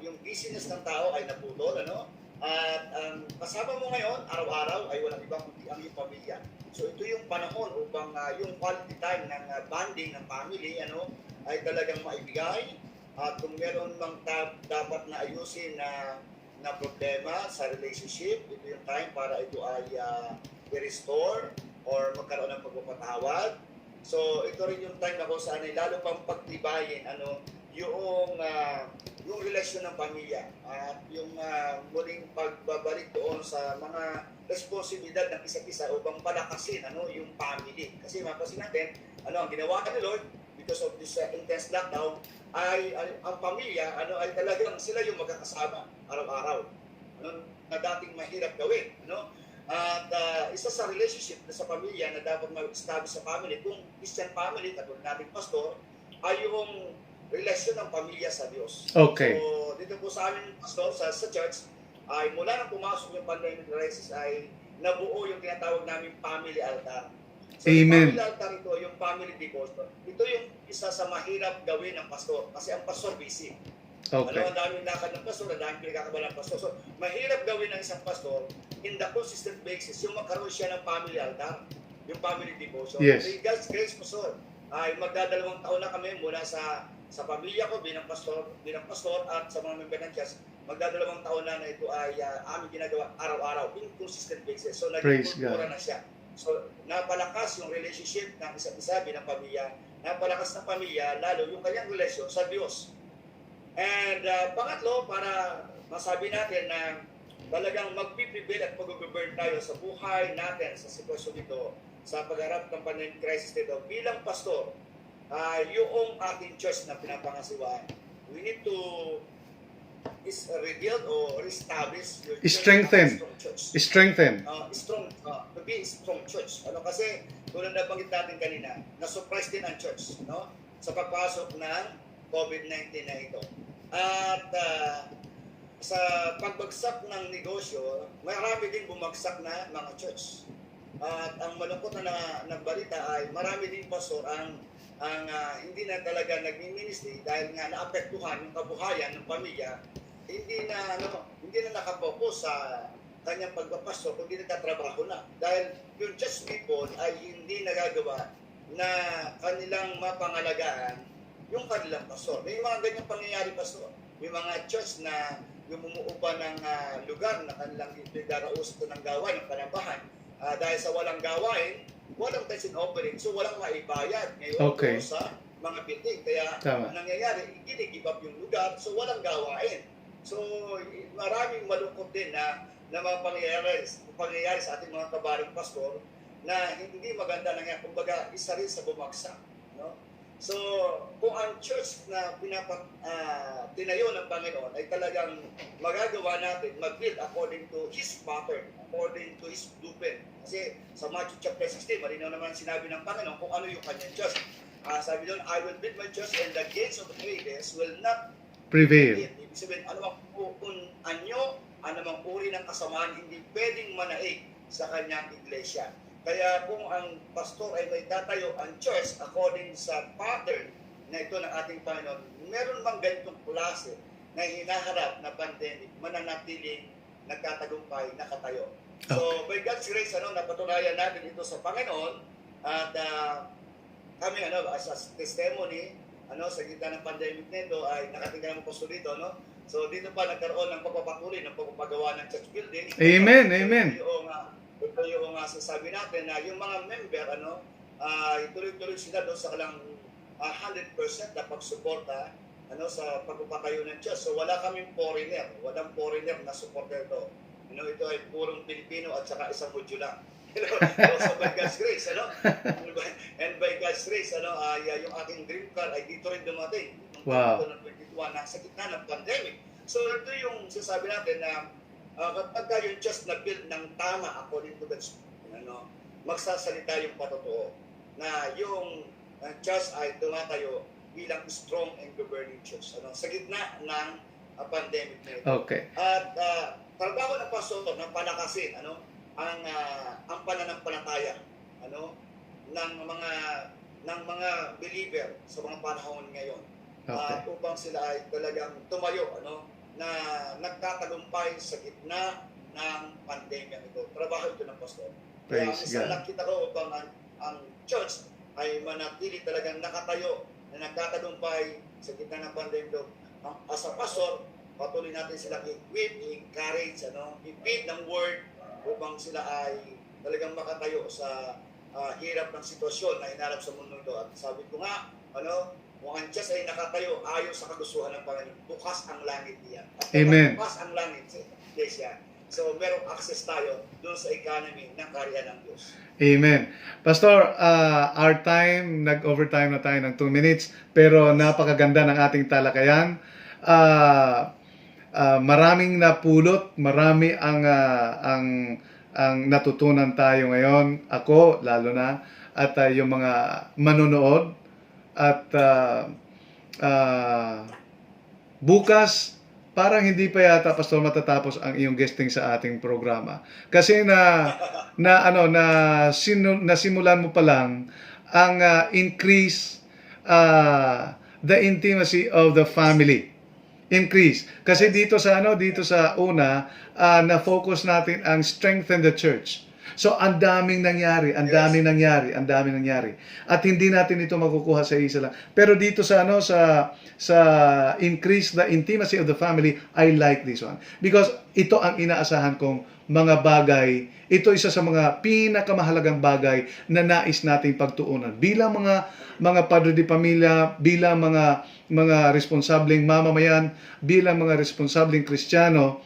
B: yung business ng tao ay naputol, ano? At ang kasama mo ngayon, araw-araw, ay walang ibang kundi ang iyong pamilya. So ito yung panahon upang yung quality time ng bonding ng family, ano, ay talagang maibigay. At kung meron mang dapat na ayusin na problema sa relationship, ito yung time para ito ay i-restore or magkaroon ng pagpapatawad. So ito rin yung time na kung saan ay lalo pang pagtibayin yung relasyon ng pamilya at yung muling pagbabalik doon sa mga responsibilidad ng isa't isa upang palakasin yung family. Kasi mapasin natin, ang ginawa ni Lord because of this intense lockdown ay ang pamilya ay talagang sila yung magkakasama araw-araw. Na dating mahirap gawin, At isa sa relationship na sa pamilya na dapat mag-establish sa family, kung Christian family, katulad natin pastor, ay yung relasyon ng pamilya sa Diyos.
A: Okay.
B: So, dito po sa amin, pastor, sa church, ay mula nang pumasok yung pandemic crisis, ay nabuo yung tinatawag namin family altar. So,
A: Amen.
B: yung family altar ito, yung family devotion, ito yung isa sa mahirap gawin ng pastor. Kasi ang pastor busy.
A: Okay.
B: Ang daming lakad ng pastor, ang daming pinagkakabala ng pastor. So, mahirap gawin ng isang pastor in the consistent basis, yung magkaroon siya ng family altar, yung family devotion.
A: Yes.
B: By God's grace, pastor, ay magdadalawang taon na kami mula sa pamilya ko bilang pastor at sa mga member ng church, magdadalawang taon na ito ay aming ginagawa araw-araw in consistent basis. So, naging
A: Praise
B: kultura
A: God.
B: na siya. So, napalakas yung relationship ng isa't isa bilang pamilya, napalakas ng pamilya, lalo yung kanyang relasyon sa Diyos. And pangatlo, para masabi natin na talagang magpiprevail at mag-govern tayo sa buhay natin sa sitwasyon ito, sa pagharap ng pandemic crisis nito, bilang pastor, yung ating church na pinapangasiwaan, we need to rebuild or reestablish your church.
A: Strengthen.
B: Strong church.
A: Strengthen.
B: To be a strong church. Kasi, tulad na banggit natin kanina, na-surprise din ang church, sa pagpasok ng COVID-19 na ito. At sa pagbagsak ng negosyo, marami din bumagsak na mga church. At ang malungkot na nagbalita ay marami din pastor ang hindi na talaga nagmi-ministry dahil nga naapektuhan yung kabuhayan ng pamilya, hindi na nakapokus sa kanyang pagpapastor, kundi nagtatrabaho na. Dahil yung church people ay hindi nagagawa na kanilang mapangalagaan yung kanilang pastor. May mga ganyang pangyayari, pastor. May mga church na lumumuupa ng lugar na kanilang darausan ng gawain, ng panambahan. Dahil sa walang gawain, walang tithes and offering, so walang maibayad ngayon
A: Okay.
B: sa mga building. Kaya
A: Tama.
B: ang nangyayari, ginigib up yung lugar, so walang gawain. So maraming malungkot din na mga pangyayari sa ating mga kabaring pastor na hindi maganda nangyayari. Kumbaga, isa rin sa bumagsak. So, kung ang church na tinayo ng Panginoon ay talagang magagawa natin, mag-build according to His pattern, according to His blueprint. Kasi sa Matthew chapter 16, malinaw naman sinabi ng Panginoon kung ano yung kanyang church. Sabi doon, I will build my church and the gates of Hades will not
A: Prevail.
B: Ibig sabihin, anyo, anumang uri ng kasamaan, hindi pwedeng manaig sa kanyang iglesia. Kaya kung ang pastor ay may tatayo ang church according sa pattern na ito ng ating Panginoon, meron bang ganitong klase na hinaharap na pandemic, mananatiling nagtatagumpay, nakatayo. So, by God's grace, napatunayan natin ito sa Panginoon at kami, as a testimony, sa gitna ng pandemic nito ay nakatingin ng posto dito, So, dito pa nagkaroon ng pagpapatuloy ng pagpapagawa ng church building.
A: Amen, amen.
B: Ito yung sasabi natin na yung mga member, ituloy-tuloy sila doon sa kalang 100% na pagsuporta sa pagpapatayo ng church. So wala kaming foreigner, walang foreigner na supporter ito. Ito ay purong Pilipino at saka isang Hudyo lang. So by God's grace, and by God's grace, yung aking dream car ay dito rin dumating.
A: Wow.
B: Ng 2021 na sa gitna ng pandemic. So ito yung sinasabi natin na kapag yung church na build ng tama according to God's magsasalita yung patotoo na yung church ay tumatayo bilang strong and governing church sa gitna ng pandemic na ito.
A: Okay.
B: At trabaho ng pastor na palakasin ang pananampalataya ng mga believer sa mga panahon ngayon.
A: Okay.
B: Upang sila ay talagang tumayo na nagtatagumpay sa gitna ng pandemya ito. Trabaho ito ng pastor. Kaya
A: Praise
B: isang
A: God.
B: nakita ko upang ang church ay manatili talagang nakatayo na nagtatagumpay sa gitna ng pandemya. As a pastor, patuloy natin silang i-equip, i-encourage, i-feed ng word upang sila ay talagang makatayo sa hirap ng sitwasyon na hinarap sa mundo ito. At sabi ko nga, kung ang Diyos ay nakatayo ayon sa kagustuhan ng Panginoon, bukas ang langit niya. At
A: Amen.
B: bukas ang langit sa iglesia. So, merong access tayo doon sa economy ng kaharian ng Diyos.
A: Amen. Pastor, our time, nag-overtime na tayo ng 2 minutes, pero napakaganda ng ating talakayan. Maraming napulot, marami ang natutunan tayo ngayon. Ako, lalo na, at yung mga manonood. At bukas, parang hindi pa yata, Pastor, matatapos ang iyong guesting sa ating programa. Kasi nasimulan mo pa lang ang increase the intimacy of the family. Increase. Kasi dito sa una, na-focus natin ang strengthen the church. So, ang daming nangyari. At hindi natin ito makukuha sa isa lang. Pero dito sa increase the intimacy of the family, I like this one. Because ito ang inaasahan kong mga bagay. Ito isa sa mga pinakamahalagang bagay na nais nating pagtuunan. Bilang mga padre de pamilya, bilang mga responsableng mamamayan, bilang mga responsableng Kristiyano,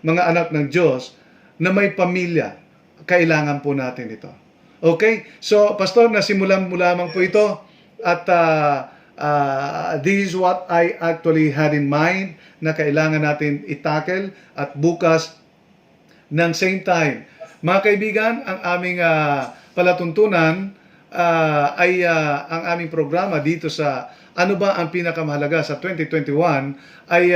A: mga anak ng Diyos na may pamilya, kailangan po natin ito. Okay? So, Pastor, nasimulan mo lamang po ito at this is what I actually had in mind na kailangan natin itackle at bukas ng same time. Mga kaibigan, ang aming palatuntunan ay ang aming programa dito sa ano ba ang pinakamahalaga sa 2021 ay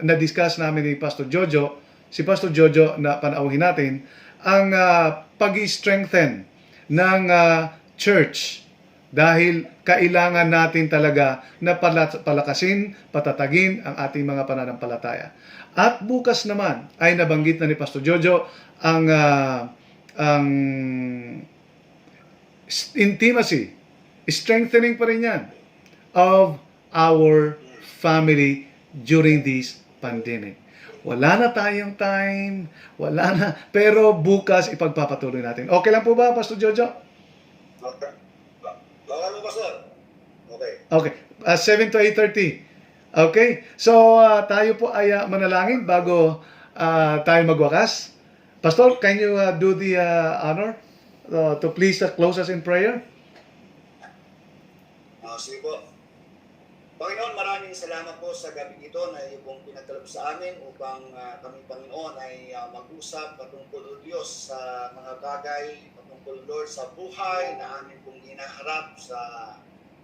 A: na-discuss namin ni Pastor Jojo, si Pastor Jojo na panauhin natin, ang pag-strengthen ng church dahil kailangan natin talaga na palakasin, patatagin ang ating mga pananampalataya. At bukas naman ay nabanggit na ni Pastor Jojo ang intimacy, strengthening pa rin yan of our family during this pandemic. Wala na tayong time, pero bukas ipagpapatuloy natin. Okay lang po ba, Pastor Jojo?
B: Okay. Baka mo, Pastor? Okay.
A: Okay, 7 to 8:30. Okay, so tayo po ay manalangin bago tayo magwakas. Pastor, can you do the honor to please close us in prayer?
B: Sige po. Panginoon, maraming salamat po sa gabi ito na iyo pong pinagkaloob sa amin upang kami, Panginoon, ay mag-usap patungkol, O Diyos, sa mga bagay patungkol, Lord, sa buhay na amin pong hinaharap sa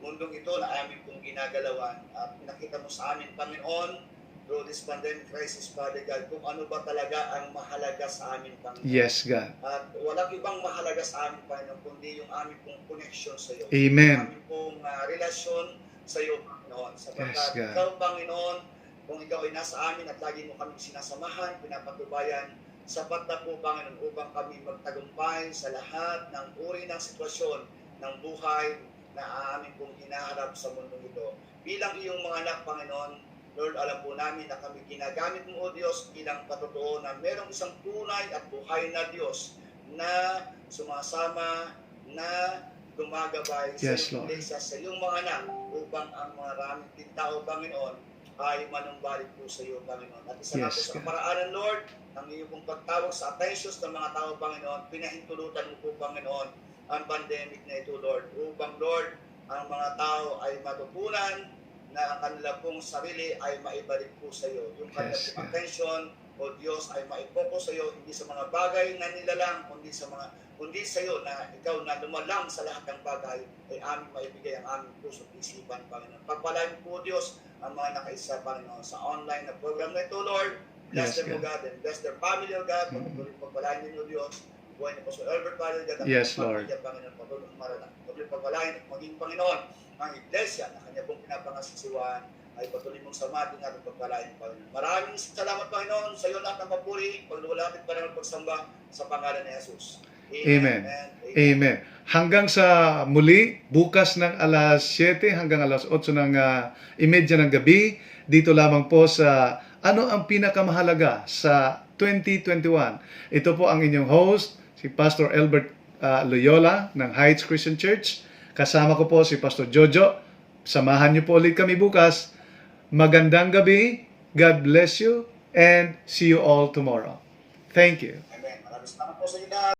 B: mundong ito na amin pong ginagalawan. At pinakita mo sa amin, Panginoon, through this pandemic crisis, Father God, kung ano ba talaga ang mahalaga sa amin, Panginoon.
A: Yes, God.
B: At walang ibang mahalaga sa amin, Panginoon, kundi yung aming pong connection sa iyo.
A: Amen.
B: Yung aming pong relasyon sa iyo, Panginoon. Sapagkat
A: Yes, God.
B: ikaw, Panginoon, kung ikaw ay nasa amin at lagi mo kami sinasamahan, pinapatubayan, sapat na po, Panginoon, upang kami magtagumpay sa lahat ng uri ng sitwasyon ng buhay na amin pong hinaharap sa mundong ito. Bilang iyong mga anak, Panginoon, Lord, alam po namin na kami ginagamit mo, O Diyos, bilang patotoo na merong isang tunay at buhay na Diyos na sumasama, na gumagabay sa
A: Yes,
B: iyong
A: Lord.
B: iglesia, sa iyong mga anak, upang ang maraming tao, Panginoon, ay manumbalik po sa iyo, Panginoon. At isa na
A: Yes,
B: po sa
A: God.
B: kaparaanan, Lord, ang iyong pong pagtawag sa attentions ng mga tao, Panginoon, pinahintulutan mo po, Panginoon, ang pandemic na ito, Lord, upang, Lord, ang mga tao ay matutunan na ang kanila pong sarili ay maibalik po sa iyo. Yung kanilang
A: Yes,
B: pong
A: God.
B: attention, O Diyos, ay maipokus sa iyo, hindi sa mga bagay na nilalang, kundi sa iyo na ikaw na lumalang sa lahat ng bagay ay aming maibigay ang aming puso at isipan, Panginoon. Pagpalain po, Diyos, ang mga nakaisa, Panginoon, sa online na program na ito, Lord. Bless
A: Yes,
B: them, O
A: God.
B: God, and bless their family, O God.
A: Mhm.
B: Patuloy pagpalain ninyo, Diyos. Buhay ni Pastor Albert, Father God, ang
A: Yes,
B: kanyang
A: Lord.
B: pamilya, Panginoon, patuloy pagpalain at maging, Panginoon, ang iglesia na kanya pong pinapangasisiwan ay patuloy mong samatin at pagpalain, Panginoon. Maraming salamat, Panginoon, sa iyo lahat ng papuri, pagluwalhati pa rin pagsamba sa pangalan ni Jesus.
A: Amen. Amen. Hanggang sa muli, bukas ng alas 7 hanggang alas 8 ng imedya ng gabi, dito lamang po sa Ano ang Pinakamahalaga sa 2021. Ito po ang inyong host, si Pastor Albert Loyola ng Heights Christian Church. Kasama ko po si Pastor Jojo. Samahan niyo po ulit kami bukas. Magandang gabi. God bless you and see you all tomorrow. Thank you.
B: Amen. Maraming salamat po sa inyo lahat.